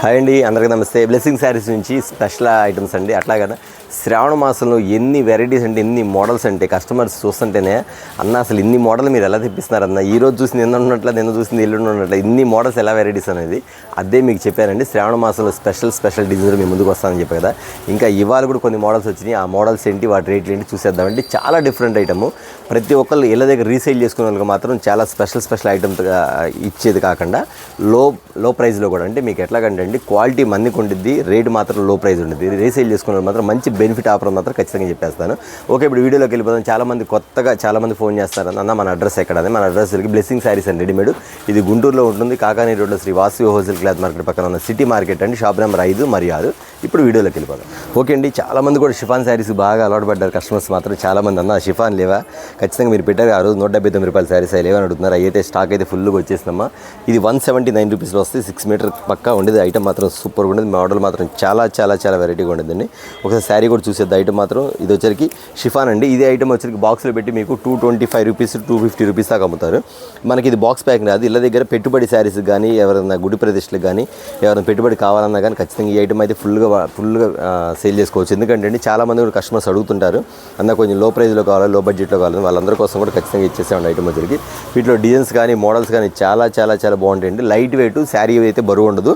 Hi అండి, అందరికీ నమస్తే. బ్లెస్సింగ్ శారీస్ నుంచి స్పెషల్ ఐటమ్స్ అండి. అట్లాగే శ్రావణ మాసంలో ఎన్ని వెరైటీస్ అంటే ఎన్ని మోడల్స్ అంటే కస్టమర్స్ చూస్తుంటేనే అన్న అసలు ఇన్ని మోడల్ మీరు ఎలా తెప్పిస్తున్నారన్న, ఈ రోజు చూసి నిన్న ఉన్నట్ల నిన్న చూసింది ఎల్లుండి ఉన్నట్ల ఇన్ని మోడల్స్ ఎలా వెరైటీస్ అనేది అదే మీకు చెప్పానండి. శ్రావణ మాసంలో స్పెషల్ డిజైన్ మీ ముందుకు వస్తానని చెప్పి కదా. ఇంకా ఇవాళ కూడా కొన్ని మోడల్స్ వచ్చినాయి. ఆ మోడల్స్ ఏంటి, వాటి రేట్లు ఏంటి చూసేద్దామండి. చాలా డిఫరెంట్ ఐటమ్. ప్రతి ఒక్కళ్ళు ఇళ్ళ దగ్గర రీసేల్ చేసుకునే వాళ్ళకి మాత్రం చాలా స్పెషల్ ఐటమ్స్గా ఇచ్చేది కాకుండా లో ప్రైస్లో కూడా, అంటే మీకు ఎట్లాగంటే అండి క్వాలిటీ మందికి ఉండిద్ది, రేటు మాత్రం లో ప్రైస్ ఉండిద్ది. రీసేల్ చేసుకునే మాత్రం మంచి బెనిఫిట్ ఆఫర్ మాత్రం ఖచ్చితంగా చెప్పేస్తాను. ఓకే, ఇప్పుడు వీడియోలోకి వెళ్ళిపోతాం. చాలామంది ఫోన్ చేస్తారు, అన్న మన అడ్రస్ ఎక్కడని. మన అడ్రస్కి బ్లెస్సింగ్ శారీస్ అండి, రెడీమేడ్. ఇది గుంటూరులో ఉంటుంది, కాకానీ రోడ్లో Sri Vasavi wholesale cloth market పక్కన ఉన్న సిటీ మార్కెట్ అండి. షాప్ నెంబర్ 5 మరియు 6. ఇప్పుడు వీడియోలోకి వెళ్ళిపోతాం. ఓకే అండి, చాలామంది కూడా షిఫాన్ శారీస్ బాగా అలవాటు పడ్డారు కస్టమర్స్ మాత్రం. చాలామంది అన్న షిఫాన్ లేవా, ఖచ్చితంగా మీరు పెట్టారు ఆ రోజు 179 రూపాయల శారీస్ లేవని అడుగుతున్నారు. అయితే స్టాక్ అయితే ఫుల్గా వచ్చేసిందమ్మా. ఇది 179 రూపీస్లో వస్తుంది. 6 మీటర్ పక్కా ఉండేది. ఐటమ్ మాత్రం సూపర్గా ఉండేది. మోడల్ మాత్రం చాలా వెరైటీగా ఉండేదండి. ఒకసారి శారీ కూడా చూసేది. ఐటమ్ మాత్రం ఇది వచ్చరికి షిఫాన్ అండి. ఇదే ఐటమ్ వచ్చరికి బాక్స్లో పెట్టి మీకు 225 రూపీస్ 250 రూపీస్ దాకా అమ్ముతారు. మనకి ఇది బాక్స్ ప్యాక్ రాదు. ఇళ్ళ దగ్గర పెట్టుబడి శారీస్ కానీ, ఎవరైనా గుడి ప్రదేశాలకు కానీ, ఎవరైనా పెట్టుబడి కావాలన్నా కానీ ఖచ్చితంగా ఈ ఐటమ్ అయితే ఫుల్గా సేల్ చేసుకోవచ్చు. ఎందుకంటే అండి చాలామంది కూడా కస్టమర్స్ అడుగుతుంటారు, అన్న కొంచెం లో ప్రైస్లో కావాలి, లో బడ్జెట్లో కావాలి, వాళ్ళందరి కోసం కూడా ఖచ్చితంగా ఇచ్చేసామండి ఐటమ్ వచ్చరికి. వీటిలో డిజైన్స్ కానీ మోడల్స్ కానీ చాలా బాగుంటాయండి. లైట్ వెయిట్ శారీ అయితే బరువు ఉండదు.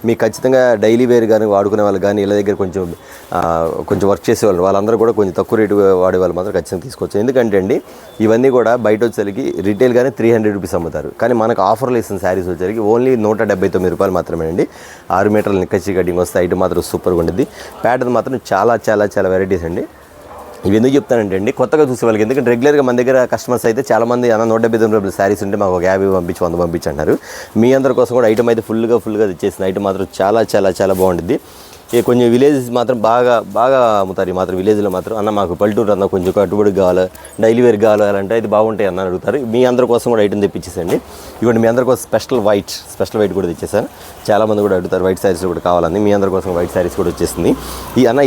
మీకు ఖచ్చితంగా డైలీ వేర్ కానీ వాడుకునే వాళ్ళు కానీ, ఇళ్ళ దగ్గర కొంచెం వర్క్ చేసేవాళ్ళు వాళ్ళందరూ కూడా కొంచెం తక్కువ రేటు వాడే వాళ్ళు మాత్రం ఖచ్చితంగా తీసుకోవచ్చు. ఎందుకంటే అండి ఇవన్నీ కూడా బయట వచ్చేసరికి రిటైల్ కానీ 300 రూపీస్ అమ్ముతారు. కానీ మనకు ఆఫర్లు ఇస్తున్న శారీస్ వచ్చేసరికి ఓన్లీ 179 రూపాయలు మాత్రమే అండి. 6 మీటర్ల నిక్కచ్చి కటింగ్ వస్తే ఐటమ్ మాత్రం సూపర్గా ఉంటుంది. ప్యాటర్న్ మాత్రం చాలా వెరైటీస్ అండి. ఇవి ఎందుకు చెప్తానంటే అండి కొత్తగా చూసే వాళ్ళకి, ఎందుకంటే రెగ్యులర్గా మన దగ్గర కస్టమర్స్ అయితే చాలామంది అన్న 179 రూపాయల శారీస్ ఉంటే మాకు ఒక 50 పంపించి 100 పంపించి అంటారు. మీ అందరి కోసం కూడా ఐటమ్ అయితే ఫుల్గా తెచ్చేసిన ఐటమ్ మాత్రం చాలా బాగుంటుంది. కొంచెం విలేజెస్ మాత్రం బాగా అమ్ముతారు. ఈ మాత్రం విలేజ్లో మాత్రం అన్న మాకు పల్లెటూరు అన్న కొంచెం కట్టుబడి కావాలి, డైలీ వేర్ కావాలంటే ఇది బాగుంటాయి అన్న అడుగుతారు. మీ అందరి కోసం కూడా ఐటమ్ తెప్పించేసండి. ఇవ్వండి, మీ అందరి కోసం స్పెషల్ వైట్ కూడా తెచ్చేసాను. చాలామంది కూడా అడుగుతారు వైట్ శారీస్ కూడా కావాలని. మీ అందరి కోసం వైట్ శారీస్ కూడా వచ్చేసింది.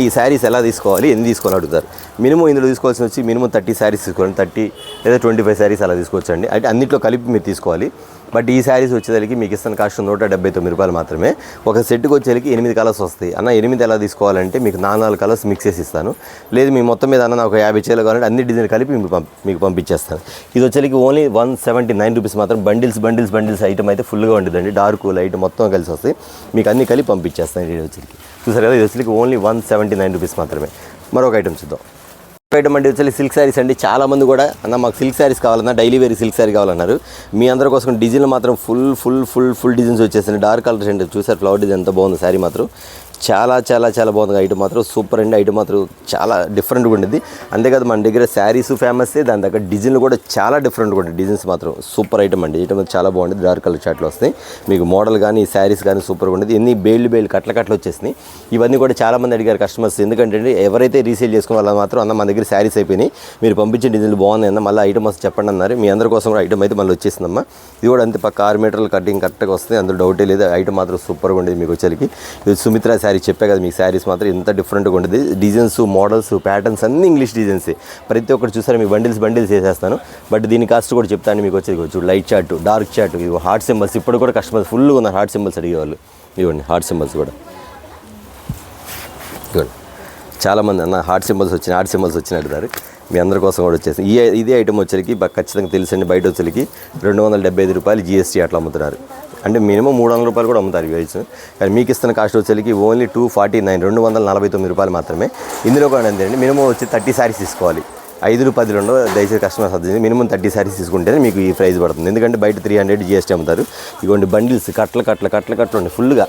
ఈ శారీస్ ఎలా తీసుకోవాలి, ఎన్ని తీసుకోవాలి అడుగుతారు. మినిమం ఇందులో తీసుకోవాల్సి వచ్చి మినిమం 30 శారీస్ తీసుకోండి. 30 లేదా 25 శారీస్ అలా తీసుకోవచ్చండి. అంటే అన్నింటిలో కలిపి మీరు తీసుకోవాలి. బట్ ఈ శారీస్ వచ్చేసరికి మీకు ఇస్తున్న కాస్ట్ 179 రూపాయలు మాత్రమే. ఒక సెట్కి వచ్చేసరికి 8 కలర్స్ వస్తాయి. అన్న 8 ఎలా తీసుకోవాలంటే మీకు 4 కలర్స్ మిక్స్ చేసి ఇస్తాను. లేదు మీ మొత్తం మీద అన్న నాకు 50 చీరలు కావాలంటే అన్ని డిజైన్ కలిపి మీకు పంపించేస్తాను. ఇది వచ్చేసరికి ఓన్లీ 179 రూపీస్ మాత్రం. బండిల్స్ ఐటమ్ అయితే ఫుల్గా ఉంటుందండి. డార్క్ లైట్ మొత్తం కలిసి వస్తాయి. మీకు అన్ని కలిపి పంపించేస్తాను. ఇది వచ్చేసరికి చూసారు కదా, ఇది వచ్చేసరికి ఓన్లీ 179 రూపీస్ మాత్రమే. మరొక ఐటమ్ చూద్దాం. ఐటమ్ అంటే వచ్చి సిల్క్ శారీస్ అండి. చాలామంది కూడా అన్న మాకు సిల్క్ శారీస్ కావాలన్నా, డైలీ వేర్ సిల్క్ శారీ కావాలన్నారు. మీ అందరి కోసం డిజైన్లు మాత్రం ఫుల్ డిజైన్స్ వచ్చేసింది. డార్క్ కలర్స్ అండి. చూసారు ఫ్లవర్ డిజైన్ ఎంత బాగుంది. శారీ మాత్రం చాలా బాగుంది. ఐటమ్ మాత్రం సూపర్ అండి. ఐటమ్ మాత్రం చాలా డిఫరెంట్గా ఉండేది. అంతేకాదు మన దగ్గర శారీస్ ఫేమస్సే, దాని దగ్గర డిజైన్లు కూడా చాలా డిఫరెంట్గా ఉంటాయి. డిజైన్స్ మాత్రం సూపర్ ఐటమ్ అండి. ఐటమ్ చాలా బాగుంటుంది. డార్క్ కలర్ చాట్లు వస్తాయి. మీకు మోడల్ కానీ శారీస్ కానీ సూపర్గా ఉండేది. ఎన్ని బేళ్ళు కట్లు వచ్చేసినాయి. ఇవన్నీ కూడా చాలామంది అడిగారు కస్టమర్స్. ఎందుకంటే ఎవరైతే రీసేల్ చేసుకున్న వాళ్ళు మాత్రం అన్న మన దగ్గర శారీస్ అయిపోయినాయి, మీరు పంపించిన డిజైన్లు బాగున్నాయి అన్న, మళ్ళీ ఐటమ్ వస్తే చెప్పండి అన్నారు. మీ అందరి కోసం కూడా ఐటమ్ అయితే మళ్ళీ వచ్చేసిందమ్మా. ఇది కూడా అంతే పక్క 6 మీటర్లు కటింగ్ కరెక్ట్గా వస్తుంది. అందులో డౌటే లేదు. ఐటమ్ మాత్రం సూపర్గా ఉండేది. మీకు వచ్చేసరికి ఇది సుమిత్ర శారీ చెప్పే కదా, మీకు శారీస్ మాత్రం ఎంత డిఫరెంట్గా ఉండేది. డిజైన్స్, మోడల్స్, ప్యాటర్న్స్ అన్నీ ఇంగ్లీష్ డిజైన్సే. ప్రతి ఒక్కటి చూసారు మీకు బండిల్స్ చేసేస్తాను. బట్ దీని కాస్ట్ కూడా చెప్తాను. మీకు వచ్చేది లైట్ చార్ట్, డార్క్ చార్ట్, ఇది హార్ట్ సింబల్స్. ఇప్పుడు కూడా కస్టమర్స్ ఫుల్గా ఉన్నారు హార్ట్ సింబల్స్ అడిగేవాళ్ళు. ఇవ్వండి హార్ట్ సింబల్స్ కూడా ఇవ్వండి. చాలామంది అన్న హార్ట్ సింబల్స్ వచ్చినాయి అడుగుతారు. మీ అందరి కోసం కూడా వచ్చేసి ఇదే ఐటమ్ వచ్చరికి ఖచ్చితంగా తెలుసండి. బయట వచ్చరికి 275 రూపాయలు GST అట్లా అమ్ముతున్నారు. అంటే మినిమం 300 రూపాయలు కూడా అమ్ముతారు ఇవి. కానీ మీకు ఇస్తున్న కాస్ట్ వచ్చేసరికి ఓన్లీ 249 రూపాయలు మాత్రమే. ఇందులో కూడా అంతేనండి. మినిమం వచ్చి 30 శారీస్ తీసుకోవాలి. 5 10 ఉండవు. దయచేసి కస్టమర్స్ అర్థం మినిమం 30 శారీస్ తీసుకుంటేనే మీకు ఈ ప్రైస్ పడుతుంది. ఎందుకంటే బయట 300 GST అమ్ముతారు. ఇదిగోండి బండిల్స్ కట్టలు ఉండి ఫుల్గా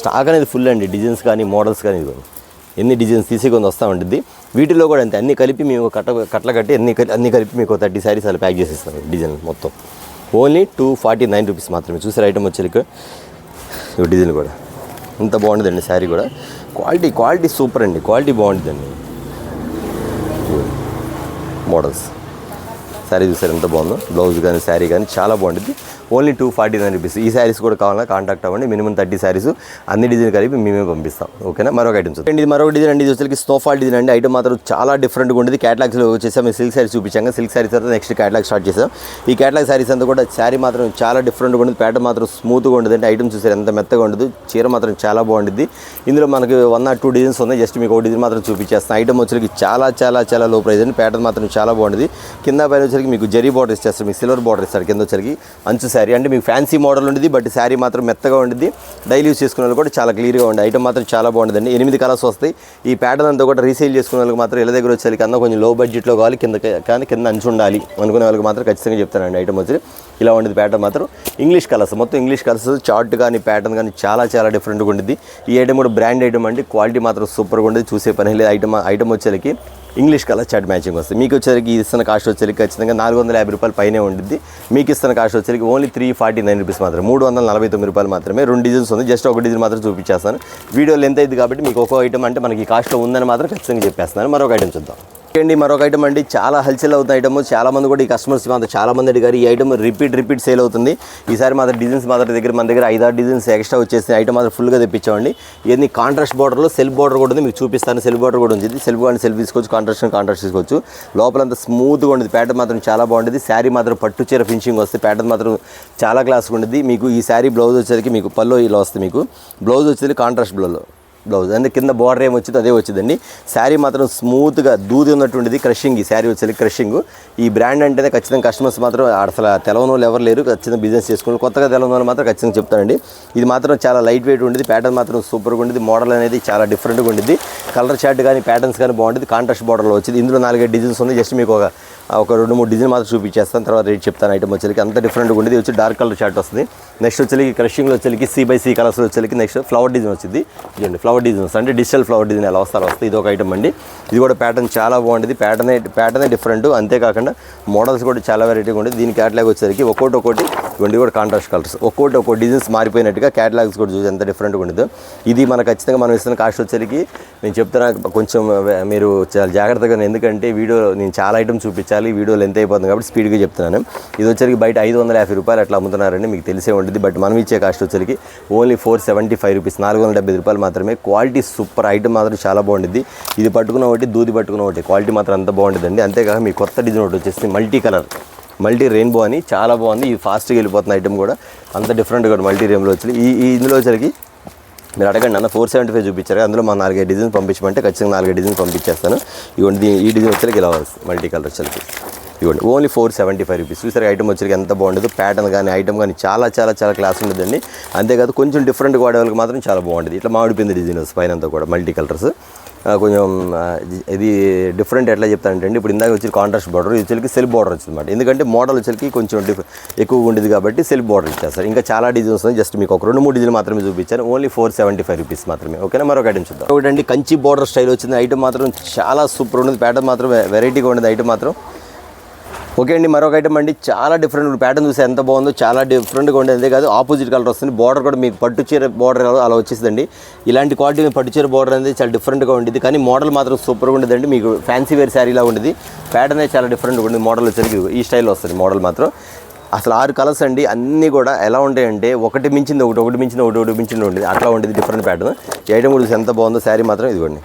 స్టాక్ అనేది ఫుల్ అండి. డిజైన్స్ కానీ మోడల్స్ కానీ ఇదిగోండి ఎన్ని డిజైన్స్ తీసి కొంత వస్తూ ఉంటుంది. వీటిలో కూడా అంతే అన్నీ కలిపి మేము కట్టలు కట్టి అన్నీ కలిపి మీకు 30 శారీస్ అలా ప్యాక్ చేసేస్తాను. డిజైన్ మొత్తం ఓన్లీ 249 రూపీస్ మాత్రమే. చూసారు ఐటమ్ వచ్చేసరికి డిజైన్ కూడా ఇంత బాగుంటుందండి. శారీ కూడా క్వాలిటీ సూపర్ అండి. క్వాలిటీ బాగుంటుందండి. మోడల్స్ శారీ చూసారు ఎంత బాగుందో. బ్లౌజ్ కానీ శారీ కానీ చాలా బాగుంటుంది. Only 249 rupees. ఈ శారీస్ కూడా కావాలన్నా కాంటాక్ట్ అవ్వండి. మినిమం 30 శారీస్ అన్ని డిజైన్ కలిపి మేమే పంపిస్తాం. ఓకేనా. మరొక ఐటమ్ చూడండి. ఇది మరొక డిజైన్ అండి. ఇది వచ్చేసి స్నోఫాల్ డిజైన్ అండి. ఐటమ్ మాత్రం చాలా డిఫరెంట్గా ఉంటుంది. క్యాటలాగ్స్లో వచ్చేసి మేము సిల్క్ శారీస్ చూపించాం. సిల్క్ శారీస్ తర్వాత నెక్స్ట్ క్యాటలాగ్ స్టార్ట్ చేసాం. ఈ క్యాటలాగ్ శారీస్ అంతా కూడా శారీ మాత్రం చాలా డిఫరెంట్గా ఉంటుంది. ప్యాటర్న్ మాత్రం స్మూత్గా ఉంటుంది. అంటే ఐటమ్ చూసారు ఎంత మెత్తగా ఉండదు. చీర మాత్రం చాలా బాగుంటుంది. ఇందులో మనకి 1 or 2 డిజైన్స్ ఉన్నాయి. జస్ట్ మీకు ఒక డిజైన్ మాత్రం చూపించేస్తాను. ఐటమ్ వచ్చరికి చాలా చాలా చాలా లో ప్రైస్ అండి. ప్యాటర్న్ మాత్రం చాలా బాగుంటుంది. కింద పైన వచ్చరికి మీకు జరీ బార్డర్ ఇచ్చేస్తారు. మీకు సిల్వర్ బార్డర్ ఇస్తారు. కింద వచ్చరికి అంచు శారీ అంటే మీకు ఫ్యాన్సీ మోడల్ ఉంటుంది. బట్ శారీ మాత్రం మెత్తగా ఉంటుంది. డైలీ యూస్ చేసుకునే వాళ్ళు కూడా చాలా క్లియర్గా ఉంది. ఐటమ్ మాత్రం చాలా బాగుంటుందండి. 8 కలర్స్ వస్తాయి. ఈ ప్యాటర్న్ అంతా కూడా రీసేల్ చేసుకునే వాళ్ళకి మాత్రం ఇళ్ళ దగ్గర వచ్చేసరికి అన్న కొంచెం లో బడ్జెట్లో కావాలి, కింద అంచు ఉండాలి అనుకునే వాళ్ళకి మాత్రం ఖచ్చితంగా చెప్తానండి. ఐటమ్ వచ్చి ఇలా ఉండేది. ప్యాటర్న్ మాత్రం ఇంగ్లీష్ కలర్స్, మొత్తం ఇంగ్లీష్ కలర్స్. చార్ట్ కానీ ప్యాటర్న్ కానీ చాలా చాలా డిఫరెంట్గా ఉంటుంది. ఈ ఐటమ్ కూడా బ్రాండ్ ఐటమ్ అండి. క్వాలిటీ మాత్రం సూపర్గా ఉంటుంది. చూసే పని లేదు. ఐటమ్ వచ్చేసరికి ఇంగ్లీష్ కలర్ చార్ట్ మ్యాచింగ్ వస్తుంది. మీకు వచ్చేసరికి ఇస్తున్న కాస్ట్ వచ్చేసరికి ఖచ్చితంగా 450 రూపాయలు పైనే ఉంటుంది. మీకు ఇస్తున్న కాస్ట్ వచ్చేసరికి ఓన్లీ 349 రూపీస్ మాత్రమే, 349 రూపాయలు మాత్రమే. 2 డిజైన్స్ ఉంది. జస్ట్ ఒక డిజైన్ మాత్రం చూపించేస్తాను. వీడియో లెంత్ అయింది కాబట్టి మీకు ఒక్కో ఐటమ్ అంటే మనకి ఈ కాస్ట్లో ఉందని మాత్రం ఖచ్చితంగా చెప్పేస్తాను. మరొక ఐటమ్ చూద్దాం. మరొక ఐటమ్ అండి. చాలా హల్చల్ అవుతుంది ఐటమ్. చాలా మంది కూడా ఈ కస్టమర్స్ మాత్రం చాలా మంది అడిగారు. ఈ ఐటమ్ రిపీట్ సేల్ అవుతుంది. ఈసారి మాత్రం డిజైన్స్ మాత్రం మన దగ్గర 5-6 డిజైన్స్ ఎక్స్ట్రా వచ్చేసి ఐటమ్ మాత్రం ఫుల్గా తెప్పించామండి. ఇవన్నీ కాంట్రాస్ట్ బార్డర్లో సెల్ఫ్ బార్డర్ కూడా ఉంది. మీకు చూపిస్తాను. సెల్ఫ్ బార్డర్ కూడా ఉంది. సెల్ఫ్ కానీ సెల్ఫ్ తీసుకోవచ్చు, కాంట్రాస్ట్ తీసుకోవచ్చు. లోపలంతా స్మూత్గా ఉంటుంది. ప్యాటర్న్ మాత్రం చాలా బాగుంటుంది. శారీ మాత్రం పట్టు చీర ఫినిషింగ్ వస్తుంది. ప్యాటర్న్ మాత్రం చాలా క్లాస్గా ఉంటుంది. మీకు ఈ శారీ బ్లౌజ్ వచ్చేసరికి మీకు పల్లో ఇలా వస్తుంది. మీకు బ్లౌజ్ వచ్చేది కాంట్రాస్ట్ బ్లౌజ్ అంటే కింద బార్డర్ ఏమి వచ్చిందో అదే వచ్చిందండి. శారీ మాత్రం స్మూత్గా దూది ఉన్నటువంటిది. క్రషింగ్ ఈ శారీ వచ్చేది క్రషింగ్. ఈ బ్రాండ్ అంటేనే ఖచ్చితంగా కస్టమర్స్ మాత్రం అసలు తెలవని వాళ్ళు ఎవరు లేరు. ఖచ్చితంగా బిజినెస్ చేసుకుంటారు. కొత్తగా తెలవని వాళ్ళు మాత్రం ఖచ్చితంగా చెప్తానండి. ఇది మాత్రం చాలా లైట్ వెయిట్ ఉంటుంది. ప్యాటర్న్ మాత్రం సూపర్గా ఉంటుంది. మోడల్ అనేది చాలా డిఫరెంట్గా ఉంటుంది. కలర్ చార్ట్ కానీ ప్యాటర్న్స్ కానీ బాగుంటుంది. కాంట్రాస్ట్ బార్డర్లో వచ్చింది. ఇందులో 4-5 డిజైన్స్ ఉంది. జస్ట్ మీకు ఒక 2-3 డిజైన్ మాత్రం చూపించేస్తాను. తర్వాత రేట్ చెప్తాను. ఐటమ్ వచ్చేసరికి అంత డిఫరెంట్గా ఉండేది. వచ్చి డార్క్ కలర్ చార్ట్ వస్తుంది. నెక్స్ట్ వచ్చేసరికి క్రషింగ్లో వచ్చేసరికి C/C కలర్స్ వచ్చేసరికి నెక్స్ట్ ఫ్లవర్ డిజైన్ వచ్చింది. ఇదండి ఫ్లవర్ డిజైన్స్ అంటే డిజిటల్ ఫ్లవర్ డిజైన్ ఎలా వస్తారో వస్తాయి. ఇది ఒక ఐటమ్ అండి. ఇది కూడా ప్యాటర్న్ చాలా బాగుంటుంది. ప్యాటర్నే డిఫరెంట్. అంతేకాకుండా మోడల్స్ కూడా చాలా వెరైటీగా ఉంటుంది. దీని క్యాటలాగ్ వచ్చేసరికి ఒక్కోటి ఇవన్నీ కూడా కాంట్రాస్ట్ కలర్స్. ఒక్కో డిజైన్స్ మారిపోయినట్టుగా క్యాటలాగ్స్ కూడా చూసి ఎంత డిఫరెంట్గా ఉండదు. ఇది మనకు ఖచ్చితంగా మనం ఇస్తున్న కాస్ట్ వచ్చేసరికి నేను చెప్తున్నా కొంచెం మీరు చాలా జాగ్రత్తగా, ఎందుకంటే వీడియో నేను చాలా ఐటమ్ చూపించాలి. వీడియో లెంత్ అయిపోతుంది కాబట్టి స్పీడ్గా చెప్తున్నాను. ఇది వచ్చేసరికి బయట 550 రూపాయలు అట్లా అమ్ముతున్నారండి. మీకు తెలిసే ఉంటుంది. బట్ మనం ఇచ్చే కాస్ట్ వచ్చేసరికి ఓన్లీ 475 రూపీస్, 475 రూపాయలు మాత్రమే. Quality super. ఐటమ్ మాత్రం చాలా బాగుంటుంది. ఇది పట్టుకున్న ఒకటి, దూది పట్టుకున్న ఒకటి. క్వాలిటీ మాత్రం అంత బాగుంటుందండి. అంతేకాక మీ కొత్త డిజైన్ ఒకటి వచ్చేసి మల్టీ రెయిన్బో అని చాలా బాగుంది. ఇది ఫాస్ట్గా వెళ్ళిపోతున్న ఐటమ్ కూడా అంత డిఫరెంట్గా మల్టీ రెయిన్బో వచ్చి ఇందులో వచ్చరికి మీరు అడగండి అన్న 475 చూపించారు. అందులో మా 4-5 డిజైన్స్ పంపించమంటే ఖచ్చితంగా 4-5 డిజైన్స్ పంపించేస్తాను. ఇవ్వండి. ఈ డిజైన్ వచ్చరికి ఇలా వస్తుంది. మల్టీ కలర్ వచ్చరికి ఇవ్వండి. Only 475 rupees. చూసారు ఐటమ్ వచ్చరికి ఎంత బాగుంటుంది. ప్యాటర్న్ కానీ ఐటమ్ కానీ చాలా చాలా చాలా క్లాస్ ఉంటుందండి. అంతేకాదు కొంచెం డిఫరెంట్గా వాడే వాళ్ళకి మాత్రం చాలా బాగుంటుంది. ఇట్లా మామిడిపోయింది డిజైన్స్ పైన అంతా కూడా మల్టీ కలర్స్. కొంచెం ఇది డిఫరెంట్ ఎట్లా చెప్తానంటే ఇప్పుడు ఇందాక వచ్చి కాంట్రాస్ట్ బార్డర్, ఇది వచ్చరికి సెల్ఫ్ బార్డర్ వచ్చింది అనమాట. ఎందుకంటే మోడల్ వచ్చరికి కొంచెం ఎక్కువగా ఉండేది కాబట్టి సెల్ఫ్ బార్డర్ ఇచ్చేస్తారు. ఇంకా చాలా డిజైన్స్ ఉన్నాయి. జస్ట్ మీకు ఒక 2-3 డిజైన్ మాత్రమే చూపించాను. ఓన్లీ 475 రూపీస్ మాత్రమే. ఓకేనా. మరొక ఐటమ్ చూద్దాం. ఒకటండి కంచి బార్డర్ స్టైల్ వచ్చింది. ఐటమ్ మాత్రం చాలా సూపర్ ఉండేది. ప్యాటర్న్ మాత్రం వెరైటీగా ఉండేది ఐటమ్ మాత్రం. ఓకే అండి. మరొక ఐటమ్ అండి. చాలా డిఫరెంట్. ప్యాటర్న్ చూస్తే ఎంత బాగుందో. చాలా డిఫరెంట్గా ఉండేది. అంతే కాదు ఆపోజిట్ కలర్ వస్తుంది. బార్డర్ కూడా మీకు పట్టు చీర బార్డర్ అలా వచ్చేసిందండి. ఇలాంటి క్వాలిటీ పట్టు చీర బార్డర్ అనేది చాలా డిఫరెంట్గా ఉండేది. కానీ మోడల్ మాత్రం సూపర్గా ఉండేదండి. మీకు ఫ్యాన్సీ వేర్ శారీలా ఉండేది. ప్యాటర్న్ చాలా డిఫరెంట్గా ఉండేది. మోడల్ వచ్చేసరికి ఈ స్టైల్లో వస్తుంది మోడల్ మాత్రం. అసలు 6 కలర్స్ అండి. అన్నీ కూడా ఎలా ఉంటాయంటే ఒకటి మించింది ఒకటి మించింది ఉండేది. అట్లా ఉండేది డిఫరెంట్ ప్యాటర్న్. ఈ ఐటమ్ కూడా ఎంత బాగుందో. శారీ మాత్రం ఇదిగోండి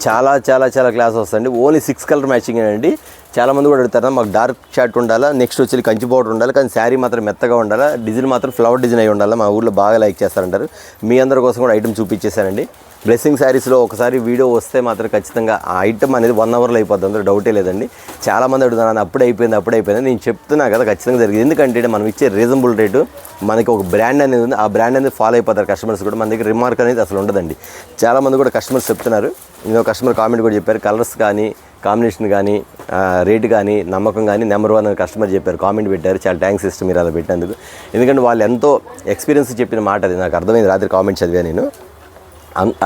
చాలా చాలా చాలా క్లాస్ వస్తుంది. ఓన్లీ 6 కలర్ మ్యాచింగ్ అండి. చాలామంది కూడా అడుగుతారు మాకు డార్క్ షార్ట్ ఉండాలా, నెక్స్ట్ వచ్చి కంచి బార్డర్ ఉండాలి, కానీ శారీ మాత్రం మెత్తగా ఉండాలా, డిజైన్ మాత్రం ఫ్లవర్ డిజైన్ అయి ఉండాలి. మా ఊళ్ళో బాగా లైక్ చేస్తారంటారు. మీ అందరి కోసం కూడా ఐటమ్ చూపించేశానండి. బ్లెస్సింగ్ శారీస్లో ఒకసారి వీడియో వస్తే మాత్రం ఖచ్చితంగా ఆ ఐటమ్ అనేది 1 అవర్లో అయిపోద్ది. అందులో డౌటే లేదండి. చాలామంది అడుగుతున్నారు అప్పుడు అయిపోయింది. నేను చెప్తున్నా కదా ఖచ్చితంగా జరిగింది. ఎందుకంటే మనం ఇచ్చే రీజనబుల్ రేటు, మనకి ఒక బ్రాండ్ అనేది ఉంది. ఆ బ్రాండ్ అనేది ఫాలో అయిపోతారు కస్టమర్స్ కూడా. మన దగ్గర రిమార్క్ అనేది అసలు ఉండదండి. చాలామంది కూడా కస్టమర్స్ చెప్తున్నారు. ఇంకో కస్టమర్ కామెంట్ కూడా చెప్పారు. కలర్స్ కానీ కాంబినేషన్ కానీ రేట్ కానీ నమ్మకం కానీ నెంబర్ 1 అని కస్టమర్ చెప్పారు. కామెంట్ పెట్టారు. చాలా థ్యాంక్స్ ఇష్టం మీరు అలా పెట్టినందుకు. ఎందుకంటే వాళ్ళు ఎంతో ఎక్స్పీరియన్స్ చెప్పిన మాట అది. నాకు అర్థమైంది. రాత్రి కామెంట్ చదివా నేను.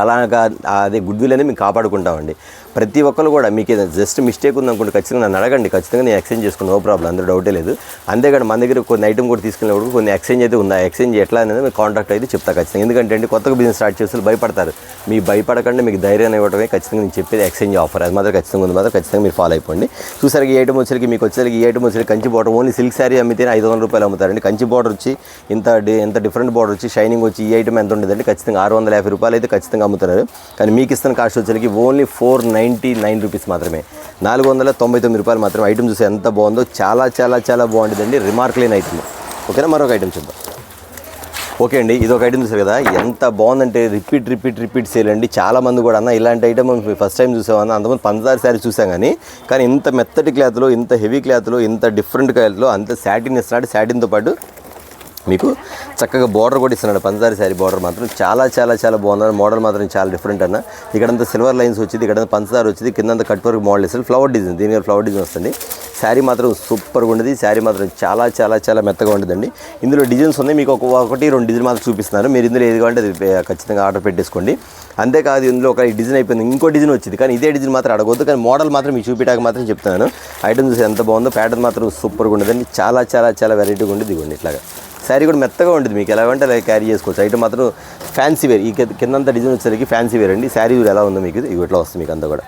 అలాగా అదే గుడ్ విల్ అనేది మేము కాపాడుకుంటామండి. ప్రతి ఒక్కరు కూడా మీకు ఏదైనా జస్ట్ మిస్టేక్ ఉందనుకోండి ఖచ్చితంగా నన్ను అడగండి, ఖచ్చితంగా నేను ఎక్స్చేంజ్ చేసుకుని నో ప్రాబ్లం, అందులో డౌటే లేదు. అంతేకాదు మన దగ్గర కొన్ని ఐటమ్ కూడా తీసుకునేప్పుడు కొన్ని ఎక్స్చేంజ్ అయితే ఉందా, ఎక్స్చేంజ్ ఎట్లా అనేది మీకు కాంటాక్ట్ అయితే చెప్తా ఖచ్చితంగా. ఎందుకంటే అండి కొత్తగా బిజినెస్ స్టార్ట్ చేస్తే భయపడతారు, మీ భయపడకండి, మీకు ధైర్యాన్ని ఇవ్వడమే ఖచ్చితంగా నేను చెప్పేది ఎక్స్చేంజ్ ఆఫర్. అది మాత్రం ఖచ్చితంగా ఉంది, మాత్రం ఖచ్చితంగా మీరు ఫాలో అయిపోండి. చూసారు ఈ ఐటమ్ వచ్చేసరికి మీకు వచ్చేసరికి ఈ ఐటమ్ వచ్చేసరికి Kanchi border only silk sari అమ్మితే 500 రూపాయలు అమ్ముతారండి. కంచి బార్డర్ వచ్చి ఇంత డిఫరెంట్ బార్డర్ వచ్చి షైనింగ్ వచ్చి ఈ ఐటమ్ ఎంత ఉండేదండి ఖచ్చితంగా 650 రూపాయలు అయితే ఖచ్చితంగా అమ్ముతున్నారు. కానీ మీకు ఇస్తున్న కాస్ట్ వచ్చేసరికి ఓన్లీ 499 రూపీస్ మాత్రమే, 499 రూపాయలు మాత్రమే. ఐటమ్ చూసి ఎంత బాగుందో, చాలా చాలా చాలా బాగుంటుందండి, రిమార్క్ లేని ఐటమ్. ఓకేనా, మరొక ఐటమ్ చూద్దాం. ఓకే అండి, ఇది ఒక ఐటమ్ చూసారు కదా, ఎంత బాగుందంటే రిపీట్ సేల్ అండి. చాలామంది కూడా అన్న ఇలాంటి ఐటమ్ ఫస్ట్ టైం చూసామన్నా, అంతమంది పంచదార శారీ చూసాం కానీ ఇంత మెత్తటి క్లాత్లో, ఇంత హెవీ క్లాత్లో, ఇంత డిఫరెంట్ క్లాత్లో అంత శాటిన్ ఇస్తున్నాడు. శాటిన్తో పాటు మీకు చక్కగా బార్డర్ కూడా ఇస్తున్నాడు. పంచదారి శారీ బార్డర్ మాత్రం చాలా చాలా చాలా బాగుంది. మోడల్ మాత్రం చాలా డిఫరెంట్ అన్న. ఇక్కడంతా సిల్వర్ లైన్స్ వచ్చింది, ఇక్కడంతా పంచదార వచ్చింది, కిందంతా కట్ వర్క్ మోడల్ ఇస్తారు, ఫ్లవర్ డిజైన్, దీని ఫ్లవర్ డిజైన్ వస్తుంది. శారీ మాత్రం సూపర్గా ఉండేది, శారీ మాత్రం చాలా చాలా చాలా మెత్తగా ఉండదండి. ఇందులో డిజైన్స్ ఉన్నాయి, మీకు ఒకటి రెండు డిజైన్ మాత్రం చూపిస్తున్నారు. మీరు ఇందులో ఏది కావాలంటే అది ఖచ్చితంగా ఆర్డర్ పెట్టేసుకోండి. అంతేకాదు ఇందులో ఒక డిజైన్ అయిపోయింది, ఇంకో డిజైన్ వచ్చింది, కానీ ఇదే డిజైన్ మాత్రం అడగవద్దు. కానీ మోడల్ మాత్రం మీకు చూపించడానికి మాత్రం చెప్తున్నాను. ఐటమ్ చూసి ఎంత బాగుందో, ప్యాటర్న్ మాత్రం సూపర్గా ఉండదండి, చాలా చాలా చాలా వెరైటీగా ఉండేది. ఇదిగోండి ఇట్లాగా శారీ కూడా మెత్తగా ఉంటుంది, మీకు ఎలా అంటే అలా క్యారీ చేసుకోవచ్చు. ఐటమ్ మాత్రం ఫ్యాన్సీ వేర్, ఈ కిందంతా డిజైన్ వచ్చేసరికి ఫ్యాన్సీ వేర్ అండి. శారీ ఎలా ఉందో మీకు ఇట్లా వస్తుంది, మీకు అంతా కూడా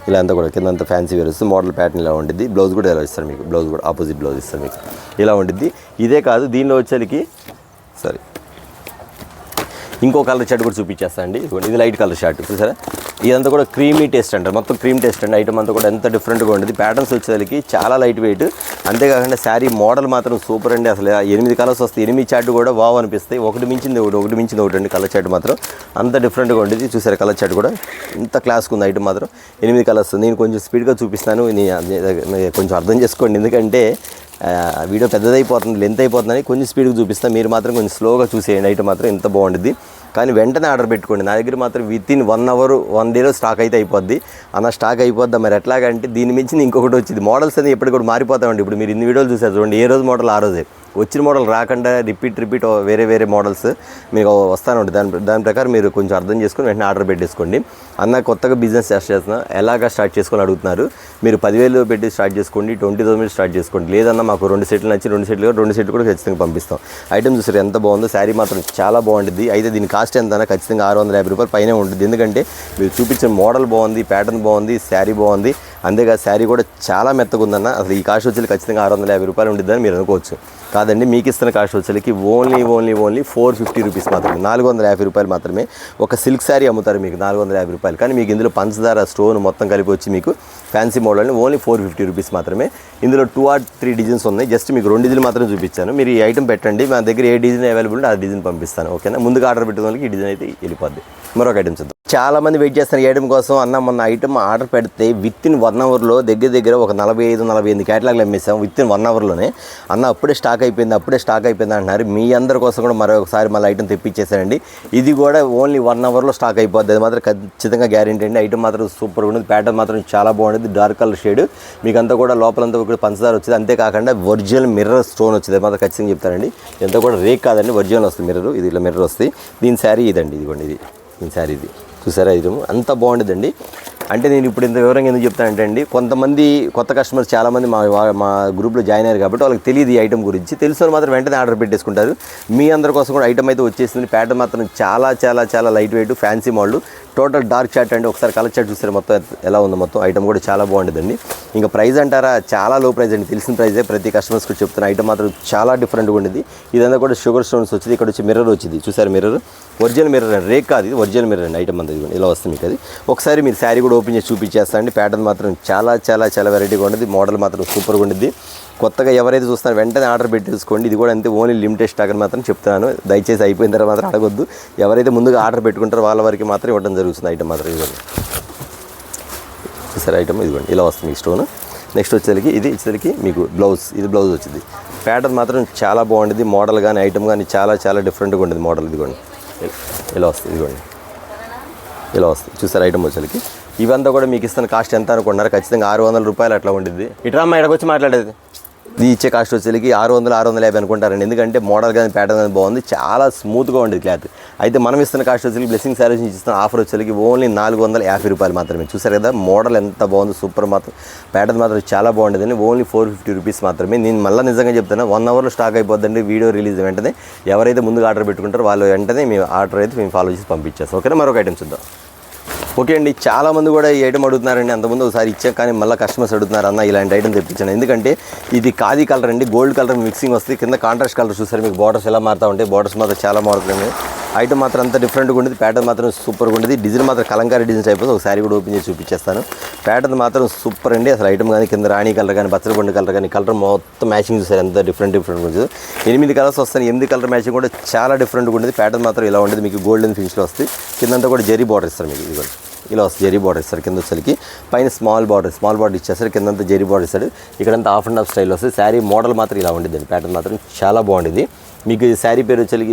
ఇలా అంతా కూడా కిందంతా ఫ్యాన్సీ వేర్ వస్తుంది. మోడల్ ప్యాటర్న్ ఇలా ఉంటుంది. బ్లౌజ్ కూడా ఎలా ఇస్తారు మీకు, బ్లౌజ్ కూడా ఆపోజిట్ బ్లౌజ్ ఇస్తారు మీకు, ఇలా ఉంటుంది. ఇదే కాదు దీనిలో వచ్చేసరికి ఇంకో కలర్ షర్ట్ కూడా చూపించేస్తాను అండి. ఇది లైట్ కలర్ షర్ట్ చూసారా, ఇదంతా కూడా క్రీమీ టేస్ట్ అంటారు, మొత్తం క్రీమ్ టేస్ట్ అండి. ఐటమ్ అంతా కూడా ఎంత డిఫరెంట్గా ఉంటుంది. ప్యాటర్న్స్ వచ్చేసరికి చాలా లైట్ వెయిట్, అంతేకాకుండా శారీ మోడల్ మాత్రం సూపర్ అండి. అసలు 8 కలర్స్ వస్తాయి, 8 చార్ట్ కూడా వావ్ అనిపిస్తాయి. ఒకటి మించింది ఒకటి అండి. కలర్ చార్ట్ మాత్రం అంత డిఫరెంట్గా ఉండేది. చూసారు కలర్ చార్ట్ కూడా ఇంత క్లాస్గా ఉంది. ఐటమ్ మాత్రం 8 కలర్స్. నేను కొంచెం స్పీడ్గా చూపిస్తాను, కొంచెం అర్థం చేసుకోండి, ఎందుకంటే వీడియో పెద్దదైపోతుంది, లెంత్ అయిపోతుందని కొంచెం స్పీడ్గా చూపిస్తాను. మీరు మాత్రం కొంచెం స్లోగా చూసేయండి. ఐటమ్ మాత్రం ఎంత బాగుంటుంది. కానీ వెంటనే ఆర్డర్ పెట్టుకోండి. నా దగ్గర మాత్రం వితిన్ 1 అవర్ 1 డేలో స్టాక్ అయితే అయిపోద్ది. అన్న స్టాక్ అయిపోద్దా మరి ఎట్లాగంటే దీని మించి ఇంకొకటి వచ్చింది. మోడల్స్ అనేది ఎప్పటికి కూడా మారిపోతామండి. ఇప్పుడు మీరు ఇన్ని వీడియోలు చూసారు చూడండి, ఏ రోజు మోడల్ ఆ రోజే, వచ్చిన మోడల్ రాకుండా రిపీట్ వేరే మోడల్స్ మీకు వస్తానే ఉంటుంది. దాని ప్రకారం మీరు కొంచెం అర్థం చేసుకొని వెంటనే ఆర్డర్ పెట్టేసుకోండి. అన్న కొత్తగా బిజినెస్ చేస్తున్నా, ఎలాగా స్టార్ట్ చేసుకొని అడుగుతున్నారు. మీరు 10,000 పెట్టి స్టార్ట్ చేసుకోండి, 20,000 స్టార్ట్ చేసుకోండి. లేదన్నా మాకు 2 సెట్లు నచ్చి 2 సెట్లు కూడా ఖచ్చితంగా పంపిస్తాం. ఐటమ్ చూసారు ఎంత బాగుందో, శారీ మాత్రం చాలా బాగుంటుంది. అయితే దీని కాస్ట్ ఎంత అన్నా ఖచ్చితంగా 650 రూపాయలు పైనే ఉంటుంది. ఎందుకంటే మీరు చూపించిన మోడల్ బాగుంది, ప్యాటర్న్ బాగుంది, శారీ బాగుంది, అంతేకాదు శారీ కూడా చాలా మెత్తగా ఉందన్న. అసలు ఈ కాస్ట్ వచ్చి ఖచ్చితంగా 650 రూపాయలు ఉంటుందని మీరు అనుకోవచ్చు. కాదండి, మీకు ఇస్తున్న కాస్ట్ వచ్చేసరికి ఓన్లీ 450 రూపీస్ మాత్రమే, 450 రూపాయలు మాత్రమే. ఒక సిల్క్ శారీ అమ్ముతారు మీకు 450 రూపాయలు, కానీ మీకు ఇందులో పంచదార స్టోన్ మొత్తం కలిపి వచ్చి మీకు ఫ్యాన్సీ మోడల్ ఓన్లీ 450 రూపీస్ మాత్రమే. ఇందులో 2 or 3 డిజైన్స్ ఉన్నాయి. జస్ట్ మీకు 2 డిజైన్ మాత్రం చూపించాను. మీరు ఈ ఐటమ్ పెట్టండి, మా దగ్గర ఏ డిజైన్ అవైలబుల్ ఉంటే ఆ డిజైన్ పంపిస్తాను. ఓకేనా, ముందుగా ఆర్డర్ పెట్టిన వాళ్ళకి ఈ డిజైన్ అయితే వెళ్ళిపోద్ది. మరొక ఐటమ్ చూద్దాం. చాలా మంది వెయిట్ చేస్తారు ఈ ఐటమ్ కోసం. అన్న మొన్న ఐటమ్ ఆర్డర్ పెడితే వితిన్ 1 అవర్లో దగ్గర ఒక 45 క్యాటలాగ్లు అమ్మేసాం వితిన్ 1 అవర్లోనే. అన్న అప్పుడే స్టాక్ అయిపోయింది అంటున్నారు. మీ అందరి కోసం కూడా మరొకసారి మళ్ళీ ఐటమ్ తెప్పించేసారండి. ఇది కూడా ఓన్లీ 1 అవర్లో స్టాక్ అయిపోద్ది, అది మాత్రం ఖచ్చితంగా గ్యారెంటీ అండి. ఐటమ్ మాత్రం సూపర్గా ఉంటుంది, ప్యాటర్న్ మాత్రం చాలా బాగుంటుంది, డార్క్ కలర్ షేడ్, మీకు అంతా కూడా లోపలంతా కూడా పంచదార వచ్చింది. అంతేకాకుండా ఒరిజినల్ మిర్రర్ స్టోన్ వచ్చింది, అది మాత్రం ఖచ్చితంగా చెప్తానండి. ఎంత కూడా రేక్ కాదండి, ఒరిజినల్ వస్తుంది మిర్రర్. ఇది ఇలా మిర్రర్ వస్తుంది. దీని శారీ ఇదండి, ఇదిగోండి ఇది దీని శారీ. ఇది చూసారా, ఇది అంత బాగుంటుందండి. అంటే నేను ఇప్పుడు ఇంత వివరంగా ఎందుకు చెప్తానంటే అండి, కొంతమంది కొత్త కస్టమర్స్ చాలామంది మా గ్రూప్లో జాయిన్ అయ్యారు కాబట్టి వాళ్ళకి తెలియదు ఈ ఐటమ్ గురించి. తెలిసిన మాత్రం వెంటనే ఆర్డర్ పెట్టేసుకుంటారు. మీ అందరి కోసం కూడా ఐటమ్ అయితే వచ్చేసింది. ప్యాటర్న్ మాత్రం చాలా చాలా చాలా light weight, fancy model, total dark chart అండి. ఒకసారి కలర్ చార్ట్ చూసారు మొత్తం ఎలా ఉందో. మొత్తం ఐటమ్ కూడా చాలా బాగుంటుందండి. ఇంకా ప్రైస్ అంటారా, చాలా లో ప్రైస్ అండి, తెలిసిన ప్రైజే ప్రతి కస్టమర్స్ కూడా చెప్తున్న. ఐటమ్ మాత్రం చాలా డిఫరెంట్గా ఉండేది. ఇదంతా కూడా షుగర్ స్టోన్స్ వచ్చింది, ఇక్కడ వచ్చి మిర్రర్ వచ్చింది. చూసారు మిర్రర్, ఒరిజినల్ మిర్రర్ అండి, రేక్ కాదు, ఇది ఒరిజినల్ మిర్రర్ అండి. ఐటమ్ అంతా ఇలా వస్తుంది మీకు. అది ఒకసారి మీరు శారీ కూడా ఓపెన్ చేసి చూపించేస్తా అండి. ప్యాటర్న్ మాత్రం చాలా చాలా చాలా వెరైటీగా ఉంటుంది, మోడల్ మాత్రం సూపర్గా ఉంటుంది. కొత్తగా ఎవరైతే చూస్తున్నారో వెంటనే ఆర్డర్ పెట్టేసుకోండి. ఇది కూడా అంతే, ఓన్లీ లిమిటెడ్ స్టాక్ అని మాత్రం చెప్తున్నాను. దయచేసి అయిపోయిన తర్వాత మాత్రం అడగొద్దు. ఎవరైతే ముందుగా ఆర్డర్ పెట్టుకుంటారో వాళ్ళ వరకు మాత్రం ఇవ్వడం జరుగుతుంది. ఐటమ్ మాత్రం ఇవ్వండి. చూసారు ఐటమ్ ఇదిగోండి, ఇలా వస్తుంది మీకు స్టోన్. నెక్స్ట్ వచ్చేసరికి ఇది ఇచ్చేసరికి మీకు బ్లౌజ్, ఇది బ్లౌజ్ వచ్చింది. ప్యాటర్న్ మాత్రం చాలా బాగుంటుంది, మోడల్ కానీ ఐటమ్ కానీ చాలా చాలా డిఫరెంట్గా ఉంటుంది మోడల్. ఇదిగోండి ఇలా వస్తుంది, ఇదిగోండి ఇలా వస్తుంది. చూసారు ఐటమ్ వచ్చేసరికి. ఇవంతా కూడా మీకు ఇస్తున్న కాస్ట్ ఎంత అనుకున్నారు, ఖచ్చితంగా 600 రూపాయలు అట్లా ఉంటుంది. ఇట్రా అమ్మ, ఇక్కడికి వచ్చి మాట్లాడేది ఇది ఇచ్చే కాస్ట్ వచ్చేసరికి 600-650 అనుకుంటారండి. ఎందుకంటే మోడల్ కానీ ప్యాటర్న్ కానీ బాగుంది, చాలా స్మూత్గా ఉండేది క్లాత్. అయితే మనం ఇస్తున్న కాస్ట్ వచ్చేసరికి బ్లెస్సింగ్ శారీస్ నుంచి ఇస్తున్న ఆఫర్ వచ్చేసరికి ఓన్లీ 450 రూపాయలు మాత్రమే. చూసారు కదా మోడల్ ఎంత బాగుంది, సూపర్ మాత్రం. ప్యాటర్న్ మాత్రం చాలా బాగుండేదండి. ఓన్లీ 450 రూపీస్ మాత్రమే. నేను మళ్ళీ నిజంగా చెప్తాను, 1 అవర్లో స్టాక్ అయిపోద్దండి. వీడియో రిలీజ్ వెంటనే ఎవరైతే ముందుగా ఆర్డర్ పెట్టుకుంటారో వాళ్ళు వెంటనే మేము ఆర్డర్ అయితే మేము ఫాలో చేసి పంపించేస్తాం. ఓకేనా, మరొక ఐటమ్ చూద్దాం. ఓకే అండి, చాలామంది కూడా ఈ ఐటమ్ అడుగుతున్నారండి. అంతకుముందు ఒకసారి ఇచ్చాక కానీ మళ్ళీ కస్టమర్స్ అడుగుతున్నారు, అన్న ఇలాంటి ఐటమ్ తెప్పించాను. ఎందుకంటే ఇది ఖాదీ కలర్ అండి, గోల్డ్ కలర్ మిక్సింగ్ వస్తుంది. కింద కాంట్రాస్ట్ కలర్ చూసారు, మీకు బార్డర్స్ ఎలా మారుతూ ఉంటాయి. బార్డర్స్ మాత్రం చాలా మారుతుంది. ఐటమ్ మాత్రం అంత డిఫరెంట్గా ఉండేది. ప్యాటర్న్ మాత్రం సూపర్గా ఉండేది. డిజైన్ మాత్రం కలంకారీ డిజైన్స్ అయిపోతుంది. ఒకసారి కూడా ఓపెన్ చేసి చూపించేస్తాను. ప్యాటర్న్ మాత్రం సూపర్ అండి. అసలు ఐటమ్ కానీ కింద రాణి కలర్ కానీ బచ్చలబండి కలర్ కానీ కలర్ మొత్తం మ్యాచింగ్ చూసారు, ఎంత డిఫరెంట్గా ఉంటుంది. 8 కలర్స్ వస్తాయి. 8 కలర్ మ్యాచింగ్ కూడా చాలా డిఫరెంట్గా ఉండేది. ప్యాటర్న్ మాత్రం ఇలా ఉండేది. మీకు గోల్డెన్ ఫినిష్లో వస్తుంది. కిందంతా కూడా జరీ బార్డర్ ఇస్తారు. మీకు ఇది కూడా ఇలా వస్తుంది, జరీ బార్డర్ ఇస్తారు. కింద వచ్చేసరికి పైన స్మాల్ బార్డర్ ఇచ్చేస్తారు. కిందంతా జరీ బార్డర్ ఇస్తాడు. ఇక్కడంతా హాఫ్ అండ్ హాఫ్ స్టైల్ వస్తుంది. శారీ మోడల్ మాత్రం ఇలా ఉండేది. ప్యాటర్న్ మాత్రం చాలా బాగుండేది. మీకు శారీ పేరు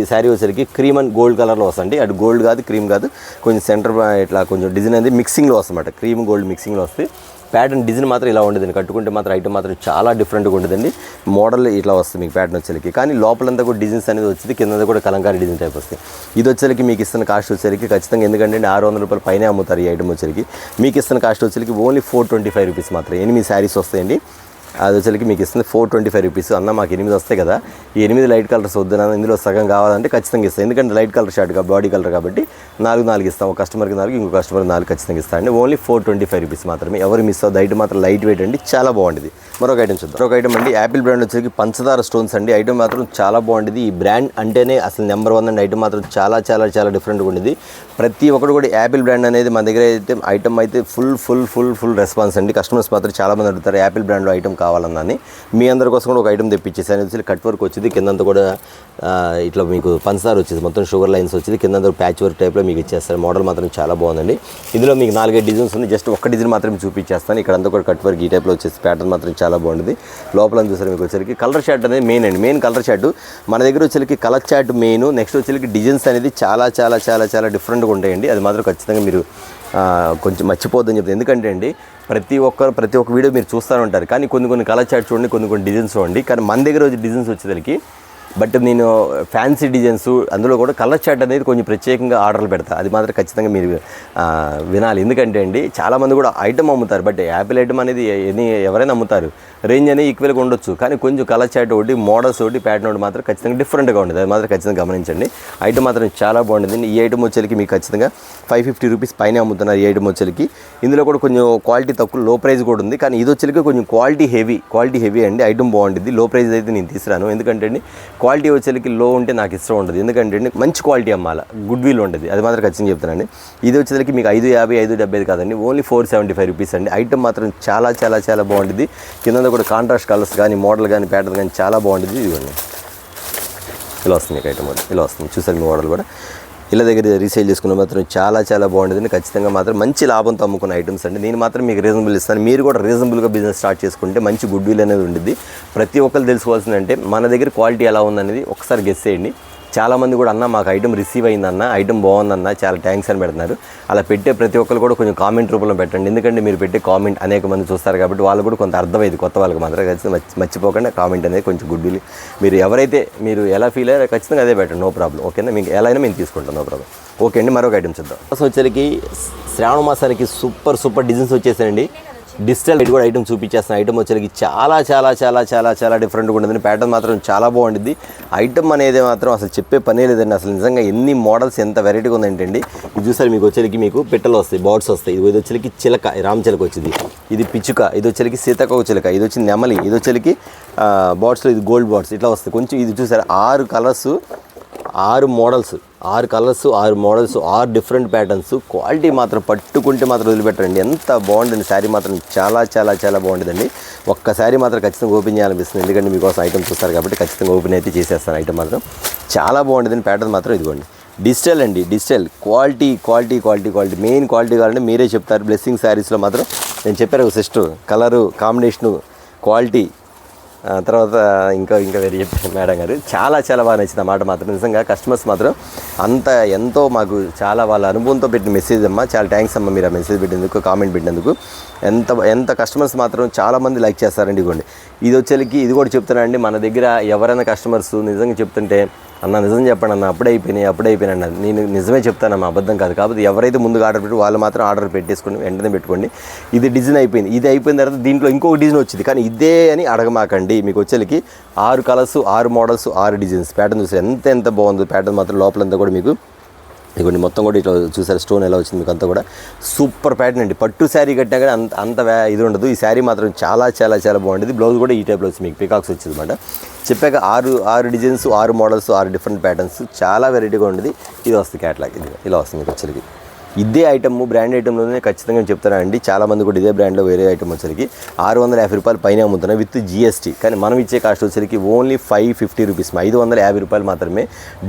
వచ్చేసరికి క్రీమ్ అండ్ గోల్డ్ కలర్లో వస్తుంది. అటు గోల్డ్ కాదు, క్రీమ్ కాదు, కొంచెం సెంటర్ ఇట్లా కొంచెం డిజైన్ అనేది మిక్సింగ్లో వస్తుందన్నమాట. క్రీమ్ గోల్డ్ మిక్సింగ్లో వస్తుంది. ప్యాటర్న్ డిజైన్ మాత్రం ఇలా ఉండేదండి. కట్టుకుంటే మాత్రం ఐటమ్ మాత్రం చాలా డిఫరెంట్గా ఉండేదండి. మోడల్ ఇట్లా వస్తుంది మీకు ప్యాటర్న్ వచ్చేసరికి. కానీ లోపలంతా కూడా డిజైన్స్ అనేది వచ్చింది, కింద కూడా కలంకారీ డిజైన్ టైప్ వస్తుంది. ఇది వచ్చేసరికి మీకు ఇస్తున్న కాస్ట్ వచ్చేసరికి ఖచ్చితంగా, ఎందుకంటే 600 రూపాయల పైన అమ్ముతారు ఈ ఐటమ్ వచ్చేసరికి. మీకు ఇస్తున్న కాస్ట్ వచ్చేసరికి ఓన్లీ 425 రూపీస్ మాత్రం. 8 శారీస్ వస్తాయండి. అది వచ్చేసరికి మీకు ఇస్తుంది 425 రూపీస్. అన్న మాకు 8 వస్తాయి కదా, ఈ 8 లైట్ కలర్స్ వద్దునా, ఇందులో సగం కావాలంటే ఖచ్చితంగా ఇస్తాం. ఎందుకంటే light colour shirt body colour కాబట్టి 4 ఇస్తాం. ఒక కస్టమర్కి 4, ఇంకో కస్టమర్కి 4 ఖచ్చితంగా ఇస్తామండి. ఓన్లీ 425 రూపీస్ మాత్రమే. ఎవరు మిస్ అవుతుంది. ఐటమ్ మాత్రం లైట్ వెయిట్ అండి, చాలా బాగుంటుంది. మరొక ఐటమ్ చూద్దాం. మరొక ఐటమ్ అండి, యాపిల్ బ్రాండ్ వచ్చేసరికి పంచదార స్టోన్స్ అండి. ఐటమ్ మాత్రం చాలా బాగుంటుంది. ఈ బ్రాండ్ అంటేనే అసలు నెంబర్ 1 అండి. ఐటమ్ మాత్రం చాలా చాలా చాలా డిఫరెంట్గా ఉండేది. ప్రతి ఒక్కరు కూడా యాపిల్ బ్రాండ్ అనేది మన దగ్గర అయితే ఐటమ్ అయితే ఫుల్ రెస్పాన్స్ అండి. కస్టమర్స్ మాత్రం చాలామంది అడుగుతారు యాపిల్ బ్రాండ్లో ఐటమ్ కావాలన్నాని. మీ అందరి కోసం కూడా ఒక ఐటమ్ తెప్పించేసాను. వచ్చి కట్ వర్క్ వచ్చింది, కిందంతా కూడా ఇట్లా మీకు పంచదార వచ్చేది, మొత్తం షుగర్ లైన్స్ వచ్చింది. కిందంతా ప్యాచ్ వర్క్ టైప్లో మీకు ఇచ్చేస్తారు. మోడల్ మాత్రం చాలా బాగుందండి. ఇందులో మీకు 4-5 డిజైన్స్ ఉంది. జస్ట్ ఒక్క డిజైన్ మాత్రం చూపించేస్తాను. ఇక్కడంతా కూడా కట్ వర్క్ ఈ టైప్లో వచ్చేసి ప్యాటర్న్ మాత్రం చాలా బాగుంటుంది. లోపల చూసారు మీకు వచ్చేసరికి కలర్ చార్ట్ అనేది మెయిన్ అండి. మెయిన్ కలర్ చార్ట్ మన దగ్గర వచ్చేసరికి కలర్ చార్ట్ మెయిన్. నెక్స్ట్ వచ్చేసరికి డిజైన్స్ అనేది చాలా చాలా చాలా చాలా డిఫరెంట్గా ఉంటాయండి. అది మాత్రం ఖచ్చితంగా మీరు కొంచెం మర్చిపోద్దని చెప్తాను. ఎందుకంటే అండి ప్రతి ఒక్క వీడియో మీరు చూస్తూ ఉంటారు, కానీ కొన్ని కలర్ చార్ట్ చూడండి, కొన్ని డిజైన్స్ చూడండి. కానీ మన దగ్గర డిజైన్స్ వచ్చేసరికి బట్ నేను ఫ్యాన్సీ డిజైన్స్ అందులో కూడా కలర్ చార్ట్ అనేది కొంచెం ప్రత్యేకంగా ఆర్డర్లు పెడతా. అది మాత్రం ఖచ్చితంగా మీరు వినాలి. ఎందుకంటే అండి చాలామంది కూడా ఐటమ్ అమ్ముతారు, బట్ యాపిల్ ఐటమ్ అనేది ఎవరైనా అమ్ముతారు. రేంజ్ అనేది ఈక్వల్గా ఉండొచ్చు, కానీ కొంచెం కలర్ చార్ట్ ఒకటి, మోడల్స్ ఒకటి, ప్యాటర్న్ ఒకటి మాత్రం ఖచ్చితంగా డిఫరెంట్గా ఉండేది. అది మాత్రం ఖచ్చితంగా గమనించండి. ఐటమ్ మాత్రం చాలా బాగుంటుంది. ఈ ఐటమ్ వచ్చేసరికి మీకు ఖచ్చితంగా 550 రూపీస్ పైన అమ్ముతున్నారు ఈ ఐటమ్ వచ్చేసరికి. ఇందులో కూడా కొంచెం క్వాలిటీ తక్కువ, లో ప్రైస్ కూడా ఉంది. కానీ ఇది వచ్చేసరికి కొంచెం క్వాలిటీ హెవీ అండి. ఐటమ్ బాగుంటుంది. లో ప్రైస్ అయితే నేను తీసుకురాను. ఎందుకంటే అండి క్వాలిటీ వచ్చేసరికి లో ఉంటే నాకు ఇష్టం ఉండదు. ఎందుకంటే మంచి క్వాలిటీ అమ్మాలి, గుడ్ విల్ ఉంటుంది. అది మాత్రం ఖచ్చితంగా చెప్తానండి. ఇది వచ్చేసరికి మీకు 550, 575 కాదండి, ఓన్లీ 475 రూపీస్ అండి. ఐటమ్ మాత్రం చాలా చాలా చాలా బాగుంటుంది. కింద కూడా కాంట్రాస్ట్ కలర్స్ కానీ, మోడల్ కానీ, ప్యాటర్న్ కానీ చాలా బాగుంటుంది. ఇదిగోండి ఇలా వస్తుంది మీకు ఐటమ్, ఇలా వస్తుంది. చూసారు మీ మోడల్ కూడా. ఇలా దగ్గర రీసేల్ చేసుకున్న మాత్రం చాలా చాలా బాగుంటుంది. ఖచ్చితంగా మాత్రం మంచి లాభంతో అమ్ముకున్న ఐటమ్స్ అండి. నేను మాత్రం మీకు రీజనబుల్ ఇస్తాను. మీరు కూడా రీజనబుల్గా బిజినెస్ స్టార్ట్ చేసుకుంటే మంచి గుడ్ విల్ అనేది ఉంటుంది. ప్రతి ఒక్కరు తెలుసుకోవాల్సిందంటే మన దగ్గర క్వాలిటీ ఎలా ఉందనేది ఒకసారి గెస్ చేయండి. చాలామంది కూడా అన్న మాకు ఐటమ్ రిసీవ్ అయిందన్న, ఐటమ్ బాగుందన్న, చాలా థ్యాంక్స్ అని పెడుతున్నారు. అలా పెట్టే ప్రతి ఒక్కరు కూడా కొంచెం కామెంట్ రూపంలో పెట్టండి. ఎందుకంటే మీరు పెట్టే కామెంట్ అనేక మంది చూస్తారు కాబట్టి వాళ్ళు కూడా కొంత అర్థమైంది. కొత్త వాళ్ళకి మాత్రం ఖచ్చితంగా మర్చిపోకుండా కామెంట్ అనేది కొంచెం గుడ్ విల్. మీరు ఎవరైతే మీరు ఎలా ఫీల్ అయ్యారో ఖచ్చితంగా అదే పెట్టండి, నో ప్రాబ్లం. ఓకేనా, మీకు ఎలా అయినా మేము తీసుకుంటాం, నో ప్రాబ్లం. ఓకే అండి, మరొక ఐటమ్ చూద్దాం. వచ్చేసరికి శ్రావణ మాసానికి సూపర్ డిజైన్స్ వచ్చేసాయండి. డిజిటల్ లైట్ కూడా ఐటమ్ చూపించేస్తున్న ఐటమ్ వచ్చేసరికి చాలా చాలా చాలా చాలా చాలా డిఫరెంట్గా ఉంటుంది. ప్యాటర్న్ మాత్రం చాలా బాగుంటుంది. ఐటమ్ అనేది మాత్రం అసలు చెప్పే పనే లేదండి. అసలు నిజంగా ఎన్ని మోడల్స్, ఎంత వెరైటీగా ఉందంటే అండి. ఇది చూసారు మీకు వచ్చేసరికి మీకు పిట్టలు వస్తాయి, బర్డ్స్ వస్తాయి. ఇది వచ్చేసరికి చిలక, రామచిలక వచ్చింది. ఇది పిచ్చుక, ఇది వచ్చేసరికి సీతాకోక చిలక, ఇది వచ్చి నెమలి, ఇది వచ్చేసరికి బర్డ్స్లో ఇది గోల్డ్ బర్డ్స్ ఇట్లా వస్తాయి. కొంచెం ఇది చూసారు 6 colours, 6 models, 6 colours, 6 models, 6 different patterns. Quality మాత్రం పట్టుకుంటే మాత్రం వదిలిపెట్టండి. ఎంత బాగుంటుంది శారీ మాత్రం, చాలా చాలా చాలా బాగుంటుందండి. ఒక్క శారీ మాత్రం ఖచ్చితంగా ఓపెన్ చేయాలనిపిస్తుంది. ఎందుకంటే మీకోసం ఐటమ్ చూస్తారు కాబట్టి ఖచ్చితంగా ఓపెన్ అయితే చేసేస్తాను. ఐటమ్ మాత్రం చాలా బాగుంటుందండి. ప్యాటర్న్ మాత్రం ఇదిగోండి, డిజిటల్ అండి. డిజిటల్ క్వాలిటీ మెయిన్ క్వాలిటీ కావాలంటే మీరే చెప్తారు. బ్లెస్సింగ్ శారీస్లో మాత్రం నేను చెప్పారు, సిస్టర్ కలరు కాంబినేషను, క్వాలిటీ తర్వాత ఇంకా వేరే చెప్పారు మేడం గారు. చాలా చాలా బాగా నచ్చింది ఆ మాట మాత్రం. నిజంగా కస్టమర్స్ మాత్రం ఎంతో మాకు చాలా వాళ్ళ అనుభవంతో పెట్టిన మెసేజ్ అమ్మ. చాలా థ్యాంక్స్ అమ్మ మీరు ఆ మెసేజ్ పెట్టినందుకు, కామెంట్ పెట్టినందుకు. ఎంత కస్టమర్స్ మాత్రం చాలామంది లైక్ చేస్తారండి. ఇదిగోండి ఇది వచ్చేసరికి ఇది కూడా చెప్తున్నానండి, మన దగ్గర ఎవరైనా కస్టమర్స్ నిజంగా చెప్తుంటే అన్న నిజం చెప్పండి అన్న అప్పుడే అయిపోయినాయి అన్న, నేను నిజమే చెప్తానమ్మా, అబద్ధం కాదు. కాబట్టి ఎవరైతే ముందుగా ఆర్డర్ పెట్టి వాళ్ళు మాత్రం ఆర్డర్ పెట్టేసుకోండి, వెంటనే పెట్టుకోండి. ఇది డిజైన్ అయిపోయింది, ఇది అయిపోయిన తర్వాత దీంట్లో ఇంకొక డిజైన్ వచ్చింది, కానీ ఇదే అని అడగమాకండి. మీకు వచ్చేసరికి 6 కలర్స్ 6 మోడల్స్ 6 డిజైన్స్. ప్యాటర్న్ చూసారు ఎంత బాగుంది. ప్యాటర్న్ మాత్రం లోపలంతా కూడా మీకు ఇదిగోండి మొత్తం కూడా ఇట్లా చూసారు స్టోన్ ఎలా వచ్చింది మీకు అంతా కూడా సూపర్ ప్యాటర్న్ అండి. పట్టు శారీ కట్టినా కానీ అంత ఇది ఉండదు. ఈ శారీ మాత్రం చాలా చాలా చాలా బాగుంటుంది. బ్లౌజ్ కూడా ఈ టైప్లో వచ్చింది మీకు, పికాక్స్ వచ్చింది అనమాట. చెప్పాక 6 డిజైన్స్ 6 మోడల్స్ 6 డిఫరెంట్ ప్యాటర్న్స్ చాలా వెరైటీగా ఉండేది. ఇది వస్తుంది క్యాట్లాగ్, ఇది ఇలా వస్తుంది మీకు వచ్చరికి. ఇదే ఐటమ్ బ్రాండ్ ఐటెంలోనే ఖచ్చితంగా చెప్తానండి. చాలామంది కూడా ఇదే బ్రాండ్లో వేరే ఐటమ్ వచ్చరికి 650 రూపాయలు పైన అమ్ముతున్నాయి విత్ జిఎస్టీ. కానీ మనం ఇచ్చే కాస్ట్ వచ్చరికి ఓన్లీ 550 రూపీస్, 550 రూపాయలు మాత్రమే.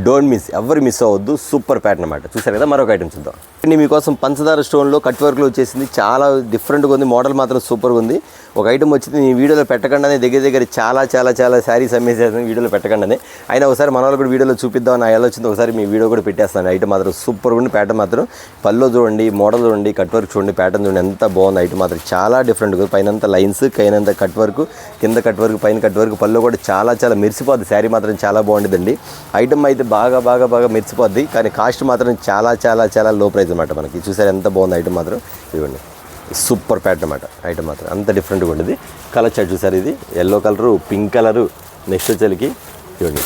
డోంట్ మిస్, ఎవరు మిస్ అవ్వద్దు. సూపర్ ప్యాటర్న్ అనమాట. చూసారు కదా, మరొక ఐటమ్ చూద్దాం. మీకోసం పంచదార స్టోన్లో కట్ వర్క్లో వచ్చేసింది. చాలా డిఫరెంట్గా ఉంది, మోడల్ మాత్రం సూపర్గా ఉంది. ఒక ఐటమ్ వచ్చింది నేను వీడియోలో పెట్టకుండానే దగ్గర చాలా శారీస్ అమ్మేసేది వీడియోలో పెట్టకుండానే. అయినా ఒకసారి మన వాళ్ళు కూడా వీడియోలో చూపిద్దామని ఎలా వచ్చింది ఒకసారి మీ వీడియో కూడా పెట్టేస్తాను. ఐటమ్ మాత్రం సూపర్గా ఉంది. ప్యాటర్న్ మాత్రం పల్లో చూడండి, మోడల్ చూడండి, కట్ వర్క్ చూడండి, ప్యాటర్న్ చూడండి ఎంత బాగుంది. ఐటమ్ మాత్రం చాలా డిఫరెంట్గా, పైనంత లైన్స్, కైనంత కట్ వర్క్, కింద కట్ వర్క్, పైన కట్ వర్క్, పల్లో కూడా చాలా మెరిసిపోద్ది. శారీ మాత్రం చాలా బాగుంటుందండి. ఐటమ్ అయితే బాగా మెరిసిపోద్ది. కానీ కాస్ట్ మాత్రం చాలా లో ప్రైస్ అనమాట మనకి. చూసారు ఎంత బాగుంది ఐటమ్ మాత్రం. ఇవ్వండి సూపర్ ప్యాటర్న్ అనమాట. ఐటమ్ మాత్రం అంత డిఫరెంట్గా ఉంటుంది. కలర్ చార్ట్ చూసారు, ఇది yellow colour, pink colour, next వచ్చేసరికి ఇవ్వండి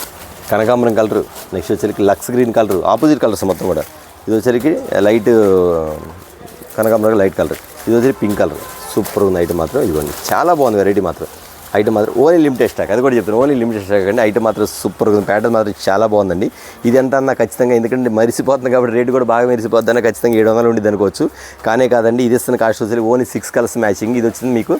కనకాంబరం కలరు, నెక్స్ట్ వచ్చేసరికి లక్స్ గ్రీన్ కలరు, ఆపోజిట్ కలర్స్ మొత్తం కూడా. ఇది వచ్చేసరికి లైట్ కనకాంబరం లైట్ కలర్, ఇది వచ్చేసరికి పింక్ కలర్. సూపర్ ఉంది ఐటమ్ మాత్రం. ఇదిగోండి చాలా బాగుంది వెరైటీ మాత్రం. ఐటమ్ మాత్రం ఓన్లీ లిమిటెడ్ స్టాక్, అది కూడా చెప్తాను, ఓన్లీ లిమిటెడ్ స్టాక్ అండి. ఐటమ్ మాత్రం సూపర్ ఉంది. ప్యాటర్న్ మాత్రం చాలా బాగుందండి. ఇది ఎంత అన్న ఖచ్చితంగా, ఎందుకంటే మరిసిపోతుంది కాబట్టి రేటు కూడా బాగా మెరిసిపోతుందని ఖచ్చితంగా 700 ఉండి అనుకోవచ్చు. కానే కాదండి, ఇది ఇస్తున్న కాస్ట్ వచ్చి ఓన్లీ 6 కలర్స్ మ్యాచింగ్. ఇది వచ్చింది మీకు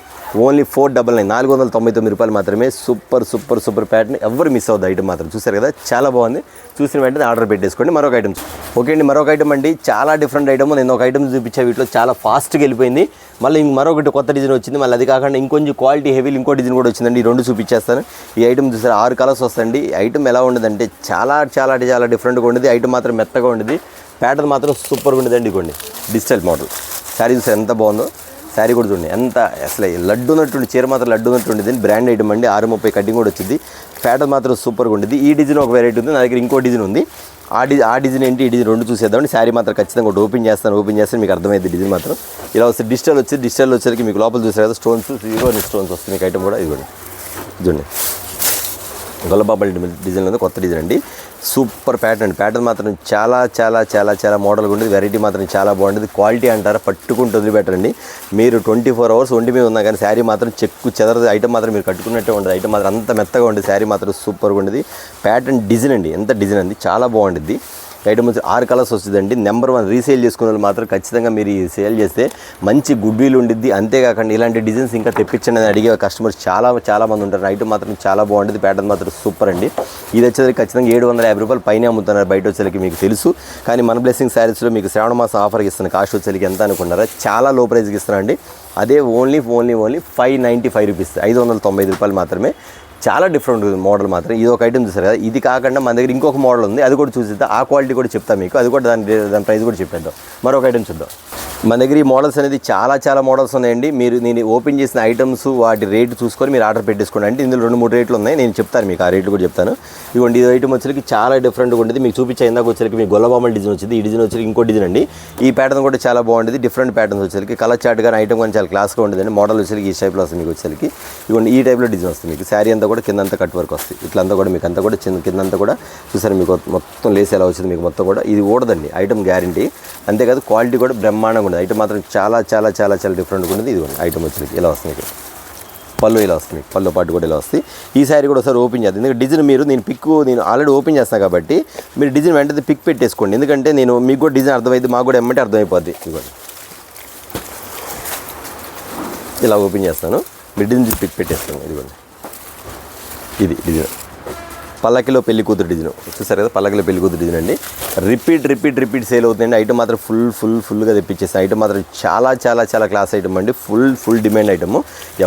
ఓన్లీ 499, 499 రూపాయలు మాత్రమే. సూపర్ ప్యాటర్న్, ఎవరు మిస్ అవుతుంది ఐటమ్ మాత్రం. చూసారు కదా, చాలా బాగుంది. చూసిన వెంటనే ఆర్డర్ పెట్టేసుకోండి. మరొక ఐటమ్ ఓకే అండి, మరొక ఐటమ్ అండి, చాలా డిఫరెంట్ ఐటమ్. నేను ఒక ఐటమ్ చూపించా, వీటిలో చాలా ఫాస్ట్గా వెళ్ళిపోయింది. మళ్ళీ మరొకటి కొత్త డిజైన్ వచ్చింది. మళ్ళీ అది కాకుండా ఇంకొంచెం క్వాలిటీ హెవీలు ఇంకో డిజైన్ కూడా వచ్చిందండి. ఈ 2 చూపించేస్తాను. ఈ ఐటమ్ చూసారు 6 కలర్స్ వస్తాయండి. ఐటమ్ ఎలా ఉండదంటే చాలా డిఫరెంట్గా ఉండేది. ఐటమ్ మాత్రం మెత్తగా ఉండేది. ప్యాటర్న్ మాత్రం సూపర్గా ఉండేదండి. ఇవ్వండి డిజిటల్ మోడల్ శారీ చూసారు ఎంత బాగుందో. శారీ కూడా చూడండి ఎంత అసలు లడ్డు ఉన్నట్టుండి, చీర మాత్రం లడ్డు ఉన్నట్టు ఉండేది. బ్రాండ్ ఐటమ్ అండి. 630 కటింగ్ కూడా వచ్చింది. ప్యాటర్న్ మాత్రం సూపర్గా ఉండేది. ఈ డిజైన్ ఒక వెరైటీ ఉంది, నా దగ్గర ఇంకో డిజైన్ ఉంది. ఆ డిజైన్ ఏంటి, ఈ డిజైన్ 2 చూసేద్దామండి. శారీ మాత్రం ఖచ్చితంగా ఒకటి ఓపెన్ చేస్తే మీకు అర్థమైంది. డిజైన్ మాత్రం ఇలా వస్తుంది. డిజిటల్ వచ్చేసరికి మీకు లోపల చూసారు కదా స్టోన్స్, స్టోన్స్ వస్తుంది మీకు ఐటమ్ కూడా. ఇదిగోండి చూడండి గొల్లబాబల్ డిజైన్ ఉంది, కొత్త డిజైన్ అండి. Super pattern. ప్యాటర్న్ మాత్రం చాలా మోడల్గా ఉండేది. వెరైటీ మాత్రం చాలా బాగుంటుంది. క్వాలిటీ అంటారా పట్టుకుంటూ వదిలిపెట్టండి. మీరు 24 అవర్స్ ఒంటి మీద ఉన్నా కానీ శారీ మాత్రం చెక్కు చెదరదు. ఐటమ్ మాత్రం మీరు కట్టుకున్నట్టే ఉండదు. ఐటమ్ మాత్రం అంత మెత్తగా ఉండేది. శారీ మాత్రం సూపర్గా ఉండేది. ప్యాటర్న్ డిజైన్ అండి, ఎంత డిజైన్ అండి, చాలా బాగుంటుంది. ఐటమ్ వచ్చి 6 కలర్స్ వస్తుందండి. నెంబర్ 1 రీసేల్ చేసుకునే వాళ్ళు మాత్రం ఖచ్చితంగా మీరు ఈ సేల్ చేస్తే మంచి గుడ్ విల్ ఉండిద్ది. అంతేకాకుండా ఇలాంటి డిజైన్స్ ఇంకా తెప్పించండి అని అడిగే కస్టమర్స్ చాలా మంది ఉంటారు. ఐటమ్ మాత్రం చాలా బాగుంటుంది. ప్యాటర్న్ మాత్రం సూపర్ అండి. ఇది వచ్చేసరికి ఖచ్చితంగా 750 రూపాయలు పైన అమ్ముతున్నారు బయట వచ్చేసరికి, మీకు తెలుసు. కానీ మన బ్లెస్సింగ్ శారీస్లో మీకు శ్రావణ మాసం ఆఫర్కి ఇస్తున్న కాస్ట్ వచ్చేసరికి ఎంత అనుకున్నారా, చాలా లో ప్రైస్కి ఇస్తున్నారండి. అదే ఓన్లీ 595 రూపీస్, 595 రూపాయలు మాత్రమే. చాలా డిఫరెంట్ మోడల్ మాత్రం. ఇది ఒక ఐటమ్ చూసారు కదా. ఇది కాకుండా మన దగ్గర ఇంకొక మోడల్ ఉంది, అది కూడా చూసిద్దాం. ఆ క్వాలిటీ కూడా చెప్తాను మీకు, అది కూడా దాని ప్రైస్ కూడా చెప్పేద్దాం. మరొక ఐటమ్ చూద్దాం. మన దగ్గర ఈ మోడల్స్ అనేది చాలా మోడల్స్ ఉన్నాయండి. నేను ఓపెన్ చేసిన ఐటమ్స్ వాటి రేటు చూసుకొని మీరు ఆర్డర్ పెట్టేసుకోండి. అంటే ఇందులో 2-3 రేట్లు ఉన్నాయి, నేను చెప్తాను మీకు, ఆ రేట్లు కూడా చెప్తాను. ఇదిగోండి, ఇది ఐటమ్ వచ్చరికి చాలా డిఫరెంట్గా ఉంటుంది. మీకు చూపించే ఇందాక వచ్చరికి మీకు గొల్లబామల డిజైన్ వచ్చింది. ఈ డిజైన్ వచ్చరికి ఇంకో డిజైన్ అండి. ఈ ప్యాటర్న్ కూడా చాలా బాగుంటుంది. డిఫరెంట్ ప్యాటర్న్స్ వచ్చరికి కలర్ చార్ట్ కానీ ఐటమ్ కానీ చాలా క్లాస్గా ఉంటుందండి. మోడల్ వచ్చరికి ఈ టైప్లో వస్తుంది మీకు వచ్చరికి. ఇదిగోండి ఈ టైప్లో డిజైన్ వస్తుంది మీకు. శారీ అంతా కూడా కింద కట్ వర్క్ వస్తుంది. ఇట్లంతా కూడా మీకు అంతా కూడా కిందంతా కూడా చూసారు మీకు మొత్తం లేస్ ఎలా వచ్చింది మీకు మొత్తం కూడా. ఇది ఊడదండి ఐటమ్ గ్యారంటీ. అంతేకాదు క్వాలిటీ కూడా బ్రహ్మాండంగా ఉండదు. ఐటమ్ మాత్రం చాలా డిఫరెంట్గా ఉంటుంది. ఇది ఐటమ్ వచ్చి ఇలా వస్తుంది మీకు. పళ్ళు ఇలా వస్తుంది, పళ్ళు పాటు కూడా ఇలా వస్తుంది. ఈ శారీ కూడా ఒకసారి ఓపెన్ చేద్దాం. ఎందుకంటే డిజైన్ నేను ఆల్రెడీ ఓపెన్ చేస్తాను కాబట్టి మీరు డిజైన్ వెంటనే పిక్ పెట్టేసుకోండి. ఎందుకంటే మీకు కూడా డిజైన్ అర్థమైంది, మాకు కూడా ఎమ్మంటే అర్థమైపోద్ది. ఇదిగోండి ఇలా ఓపెన్ చేస్తాను, మీరు డిజైన్ పిక్ పెట్టేసుకోండి. ఇదిగోండి ఇది డిజైన్ పల్లకిలో పెళ్లి కూతురు డిజైన్ చూసారు కదా. పల్లకిలో పెళ్లి కూతురు డిజైన్ అండి. రిపీట్ సేల్ అవుతుందండి. ఐటమ్ మాత్రం ఫుల్గా తెప్పించేస్తాను. ఐటమ్ మాత్రం చాలా క్లాస్ ఐటమ్ అండి. ఫుల్ డిమాండ్ ఐటమ్,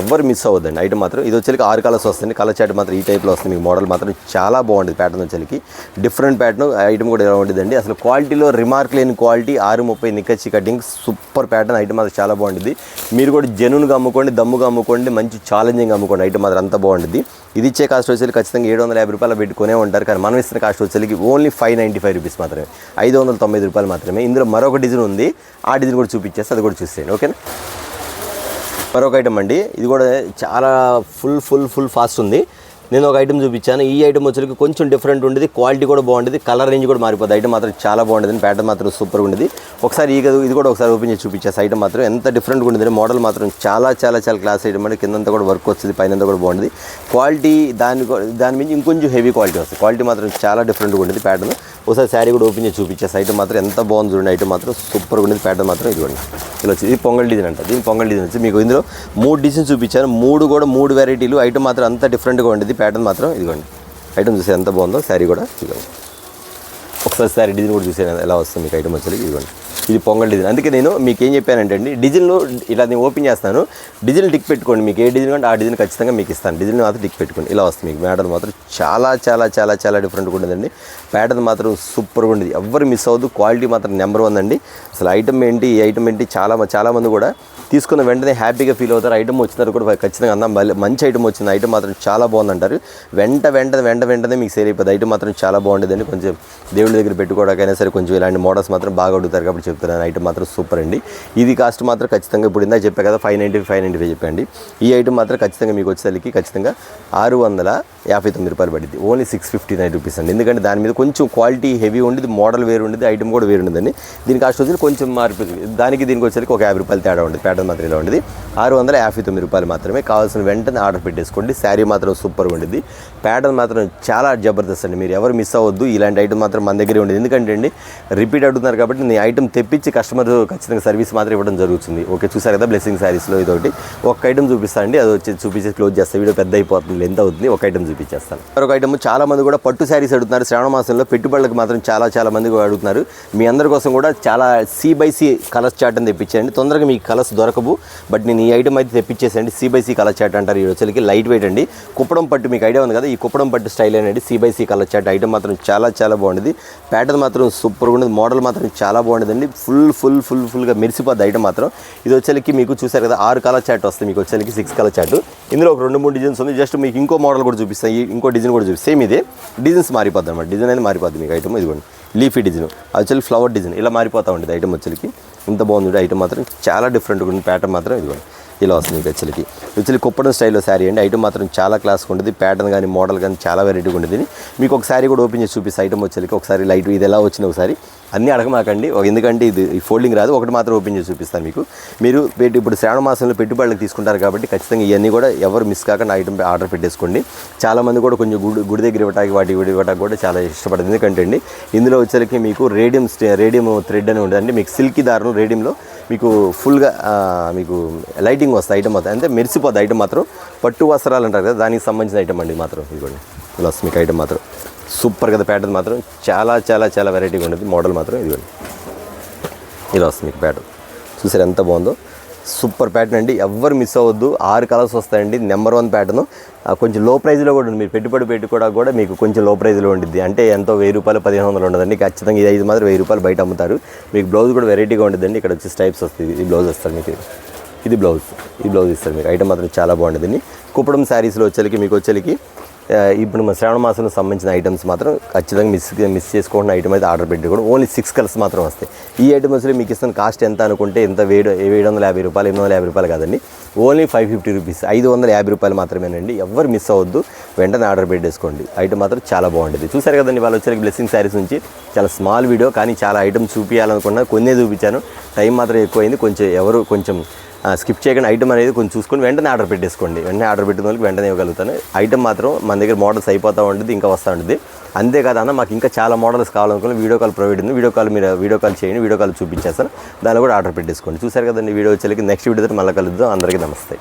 ఎవరు మిస్ అవ్వద్దండి. ఐటమ్ మాత్రం ఇది వచ్చేకి 6 కలర్స్ వస్తుంది. కలర్ చాట్ మాత్రం ఈ టైప్లో వస్తుంది. మీకు మోడల్ మాత్రం చాలా బాగుంటుంది. ప్యాటర్న్ వచ్చేకి డిఫరెంట్ ప్యాటర్న్, ఐటమ్ కూడా ఎలా ఉంటుందండి. అసలు క్వాలిటీలో రిమార్క్ లేని క్వాలిటీ, 630 నిక్కచ్చి కటింగ్, సూపర్ ప్యాటర్న్. ఐటమ్ మాత్రం చాలా బాగుంటుంది. మీరు కూడా జెన్యూన్గా అమ్ముకోండి, దమ్ముగా అమ్ముకోండి, మంచి ఛాలెంజింగ్ అమ్ముకోండి. ఐటమ్ మాత్రం అంతా బాగుంటుంది. ఇది ఇచ్చే కాస్ట్ వచ్చేసి ఖచ్చితంగా 750 రూపాయలు పెట్టుకునే ఉంటారు. కానీ మనం ఇస్తున్న కాస్ట్ వచ్చేకి ఓన్లీ 595 రూపీస్ మాత్రమే, 590 రూపాయలు మాత్రమే. ఇందులో మరొక డిజైన్ ఉంది, ఆ డిజైన్ కూడా చూపించేస్తే అది కూడా చూసేయండి. ఓకేనా. మరొక ఐటమ్ అండి, ఇది కూడా చాలా ఫుల్ ఫాస్ట్ ఉంది. నేను ఒక ఐటమ్ చూపించాను. ఈ ఐటమ్ వచ్చేసరికి కొంచెం డిఫరెంట్ ఉండేది, క్వాలిటీ కూడా బాగుంటుంది, కలర్ రేంజ్ కూడా మారిపోతుంది. ఐటమ్ మాత్రం చాలా బాగుంటుంది, ప్యాటర్న్ మాత్రం సూపర్ ఉండేది. ఒకసారి ఇది కూడా ఒకసారి ఓపెన్ చేసి చూపించేసి ఐటమ్ మాత్రం ఎంత డిఫరెంట్గా ఉండేది. మోడల్ మాత్రం చాలా క్లాస్ ఐటమ్ అండి. కిందంతా కూడా వర్క్ వస్తుంది, పైనంతా కూడా బాగుంటుంది. క్వాలిటీ దాని మీద ఇంకొంచెం హెవీ క్వాలిటీ వస్తుంది. క్వాలిటీ మాత్రం చాలా డిఫరెంట్గా ఉండేది ప్యాటర్న్. ఒకసారి శారీ కూడా ఓపెన్ చేసి చూపించేసి ఐటమ్ మాత్రం ఎంత బాగుంది చూడండి. ఐటమ్ మాత్రం సూపర్గా ఉండేది. ప్యాటర్న్ మాత్రం ఇదిగోండి ఇలా వచ్చి, ఇది పొంగల్ డిజైన్ అంట. దీని పొంగల్ డిజైన్ వచ్చి మీకు ఇందులో 3 డిజైన్స్ చూపించాను. 3 వెరైటీలు. ఐటమ్ మాత్రం అంత డిఫరెంట్గా ఉండేది. ప్యాటర్న్ మాత్రం ఇదిగోండి. ఐటమ్ చూసే ఎంత బాగుందో. శారీ కూడా ఇదిగోండి. ఒకసారి శారీ డిజైన్ కూడా చూసాను ఎలా వస్తుంది మీకు. ఐటమ్ వచ్చేది ఇదిగోండి, ఇది పొంగల్ డిజైన్. అందుకే నేను మీకు ఏం చెప్పానంటే అండి, డిజైన్లో ఇలా నేను ఓపెన్ చేస్తాను, డిజైన్ టిక్ పెట్టుకోండి. మీకు ఏ డిజైన్ కంటే ఆ డిజైన్ ఖచ్చితంగా మీకు ఇస్తాను. డిజైన్ మాత్రం టిక్ పెట్టుకోండి. ఇలా వస్తుంది మీకు. ప్యాటర్న్ మాత్రం చాలా డిఫరెంట్గా ఉండదండి. ప్యాటర్న్ మాత్రం సూపర్గా ఉండేది, ఎవ్వరు మిస్ అవ్వద్దు. క్వాలిటీ మాత్రం నెంబర్ 1 అండి. అసలు ఐటమ్ ఏంటి, ఈ ఐటమ్ ఏంటి, చాలామంది కూడా తీసుకున్న వెంటనే హ్యాపీగా ఫీల్ అవుతారు. ఐటమ్ వచ్చినారు కూడా ఖచ్చితంగా అన్న మంచి ఐటమ్ వచ్చింది, ఐటమ్ మాత్రం చాలా బాగుంది అంటారు. వెంటనే మీకు సేల్ అయిపోతుంది. ఐటమ్ మాత్రం చాలా బాగుండేదండి. కొంచెం దేవుడి దగ్గర పెట్టుకోవడానికైనా సరే కొంచెం ఇలాంటి మోడల్స్ మాత్రం బాగా అడుగుతారు కాబట్టి చెప్తున్నాను. ఐటమ్ మాత్రం సూపర్ అండి. ఇది కాస్ట్ మాత్రం ఖచ్చితంగా ఇప్పుడు ఇందాక చెప్పా కదా 595 చెప్పండి. ఈ ఐటమ్ మాత్రం ఖచ్చితంగా మీకు వచ్చేసరికి ఖచ్చితంగా 659 రూపాయలు పడింది. ఓన్లీ 659 రూపీస్ అండి. ఎందుకంటే దాని మీద కొంచెం క్వాలిటీ హెవీ ఉండేది, మోడల్ వేరు ఉండేది, ఐటమ్ కూడా వేరు ఉండదండి. దీని కాస్ట్ వచ్చి కొంచెం మారిపోతుంది. దీనికి వచ్చేసరికి ఒక 50 రూపాయలు తేడా ఉండేది. ప్యాటర్న్ మాత్రం ఇలా ఉండేది. 659 రూపాయలు మాత్రమే. కావాల్సిన వెంటనే ఆర్డర్ పెట్టేసుకోండి. శారీ మాత్రం సూపర్గా ఉండేది. ప్యాటర్న్ మాత్రం చాలా జబర్దస్త్ అండి. మీరు ఎవరు మిస్ అవ్వద్దు. ఇలాంటి ఐటమ్ మాత్రం మన దగ్గరే ఉండేది. ఎందుకంటే అండి రిపీట్ అడుగుతున్నారు కాబట్టి నేను ఐటమ్ తెప్పించి కస్టమర్ ఖచ్చితంగా సర్వీస్ మాత్రం ఇవ్వడం జరుగుతుంది. ఓకే, చూసారు కదా బ్లెస్సింగ్ శారీస్లో ఇదొకటి. ఒక ఐటమ్ చూపిస్తాను అండి, అది వచ్చి చూపించి క్లోజ్ చేస్తాను. వీడియో పెద్ద అయిపోతుంది, ఎంత అవుతుంది. ఒక ఐటమ్ చూపించేస్తాను. మరొక ఐటమ్ చాలా మంది కూడా పట్టు శారీస్ అడుగుతున్నారు. శ్రావణ మాసంలో పెట్టుబడులకు మాత్రం చాలా మంది కూడా అడుగుతున్నారు. మీ అందరి కోసం కూడా చాలా C/C కలర్స్ చార్ట్ అని తెప్పించండి. తొందరగా మీకు కలర్స్ దొరకవు, బట్ నేను ఈ ఐటమ్ అయితే తెప్పించేసండి. C/C కలర్ చార్ట్ అంటారు. ఈ వచ్చేకి లైట్ వెయిట్ అండి. కుప్పడం పట్టు మీకు ఐడియా ఉంది కదా, ఈ కుప్పడం పట్టు స్టైల్ అనేది C/C కలర్ చార్ట్. ఐటమ్ మాత్రం చాలా బాగుండేది. ప్యాటర్న్ మాత్రం సూపర్గా ఉండేది. మోడల్ మాత్రం చాలా బాగుండేదండి. ఫుల్గా మెరిసిపోద్ది ఐటమ్ మాత్రం. ఇది వచ్చేకి మీకు చూసారు కదా 6 కలర్ చార్ట్ వస్తుంది. మీకు వచ్చేకి 6 కలర్ చార్ట్. ఇందులో ఒక 2-3 డిజైన్స్ ఉంది. జస్ట్ మీకు ఇంకో మోడల్ కూడా చూపిస్తాను, ఇంకో డిజైన్ కూడా చూపిస్తాను. సేమ్ ఇదే డిజైన్స్ మారిపోద్ది అనమాట. డిజైన్ అనేది మారిపోద్ది మీకు. ఐటమ్ ఇదిగోండి లీఫీ డిజైన్, వచ్చేసి ఫ్లవర్ డిజైన్ ఇలా మారిపోతూ ఉండేది. ఐటమ్ వచ్చేకి ఇంత బాగుంది. ఐటమ్ మాత్రం చాలా డిఫరెంట్గా ఉంది. ప్యాటర్న్ మాత్రం ఇదిగోండి ఇలా వస్తుంది మీకు. వచ్చేకి కుప్పడం స్టైల్లో శారీ అండి. ఐటమ్ మాత్రం చాలా క్లాస్గా ఉంటుంది. ప్యాటర్న్ కానీ మోడల్ కానీ చాలా వెరైటీగా ఉంటుంది. మీకు ఒక శారీ కూడా ఓపెన్ చేసి చూపిస్తాను. ఐటమ్ వచ్చేకి ఒకసారి లైట్ ఇది ఎలా వచ్చింది ఒకసారి అన్నీ అడగమాకండి, ఎందుకంటే ఇది ఫోల్డింగ్ రాదు. ఒకటి మాత్రం ఓపెన్ చేసి చూపిస్తాను మీకు. మీరు ఇప్పుడు శ్రావణ మాసంలో పెట్టుబడులకు తీసుకుంటారు కాబట్టి ఖచ్చితంగా ఇవన్నీ కూడా ఎవరు మిస్ కాకుండా ఐటమ్ ఆర్డర్ పెట్టేసుకోండి. చాలామంది కూడా కొంచెం గుడి దగ్గర ఇవ్వటానికి వాటి ఇవ్వటానికి కూడా చాలా ఇష్టపడుతుంది. ఎందుకంటే అండి ఇందులో వచ్చేసరికి మీకు రేడియం థ్రెడ్ అని ఉంటుందండి. మీకు సిల్కీ దారం రేడియంలో మీకు ఫుల్గా మీకు లైటింగ్ వస్తుంది. ఐటమ్ మాత్రం అంటే మెరిసిపోద్ది. ఐటమ్ మాత్రం పట్టు వస్త్రాలు అంటారు కదా, దానికి సంబంధించిన ఐటమ్ అండి మాత్రం. ఇదిగోండి ఇలా వస్తుంది మీకు. ఐటమ్ మాత్రం సూపర్ కదా. ప్యాటర్న్ మాత్రం చాలా వెరైటీగా ఉంటుంది. మోడల్ మాత్రం ఇదిగోండి ఇలా వస్తుంది మీకు. ప్యాటర్న్ చూసారు ఎంత బాగుందో. సూపర్ ప్యాటర్న్ అండి, ఎవ్వరు మిస్ అవ్వద్దు. 6 కలర్స్ వస్తాయండి. Number 1 pattern. కొంచెం లో ప్రైజ్లో కూడా ఉంది. మీరు పెట్టుకోవడానికి కూడా మీకు కొంచెం లో ప్రైజ్లో ఉంటుంది. అంటే ఎంతో 1000 రూపాయలు 1500 ఉండదండి. ఖచ్చితంగా ఇది మాత్రం 1000 రూపాయలు బయట అమ్ముతారు. మీకు బ్లౌజ్ కూడా వెరైటీగా ఉంటుందండి. ఇక్కడ వచ్చి స్టైప్స్ వస్తుంది. ఈ బ్లౌజ్ వస్తారు మీకు. ఇది బ్లౌజ్ ఇస్తారు మీకు. ఐటమ్ మాత్రం చాలా బాగుంటుందండి. కుప్పడం శారీస్లో వచ్చేకి మీకు వచ్చేకి ఇప్పుడు మన శ్రావణ మాసంలో సంబంధించిన ఐటమ్స్ మాత్రం ఖచ్చితంగా మిస్ చేసుకోకుండా ఐటమ్ అయితే ఆర్డర్ పెట్టుకోండి. ఓన్లీ 6 కలర్స్ మాత్రం వస్తాయి. ఈ ఐటమ్ వచ్చి మీకు ఇస్తున్న కాస్ట్ ఎంత అనుకుంటే ఎంత 750 రూపాయలు 850 రూపాయలు కాదండి. ఓన్లీ 550 రూపీస్, 550 రూపాయలు మాత్రమేనండి. ఎవరు మిస్ అవ్వద్దు, వెంటనే ఆర్డర్ పెట్టేసుకోండి. ఐటమ్ మాత్రం చాలా బాగుంటుంది. చూసారు కదండి వాళ్ళు వచ్చేకి బ్లెస్సింగ్ శారీస్ నుంచి చాలా స్మాల్ వీడియో, కానీ చాలా ఐటమ్స్ చూపించాలనుకున్నా కొన్నే చూపించాను. టైం మాత్రం ఎక్కువైంది. కొంచెం స్కిప్ చేయకుండా ఐటమ్ అనేది కొంచెం చూసుకొని వెంటనే ఆర్డర్ పెట్టేసుకోండి. వెంటనే ఆర్డర్ పెట్టిన వాళ్ళకి వెంటనే ఇవ్వగలుగుతాను. ఐటమ్ మాత్రం మన దగ్గర మోడల్స్ అయిపోతూ ఉంటుంది, ఇంకా వస్తూ ఉంటుంది. అంతేకాదు అన్న మాకు ఇంకా చాలా మోడల్స్ కావాలనుకుని వీడియో కాల్ ప్రొవైడ్ ఉంది. వీడియో కాల్ చేయండి, వీడియో కాల్ చూపించేస్తాను. దాన్ని కూడా ఆర్డర్ పెట్టేసుకోండి. చూసారు కదండి వీడియో వచ్చేకి. నెక్స్ట్ వీడియోతో మళ్ళీ కలుద్దాం. అందరికీ నమస్తే.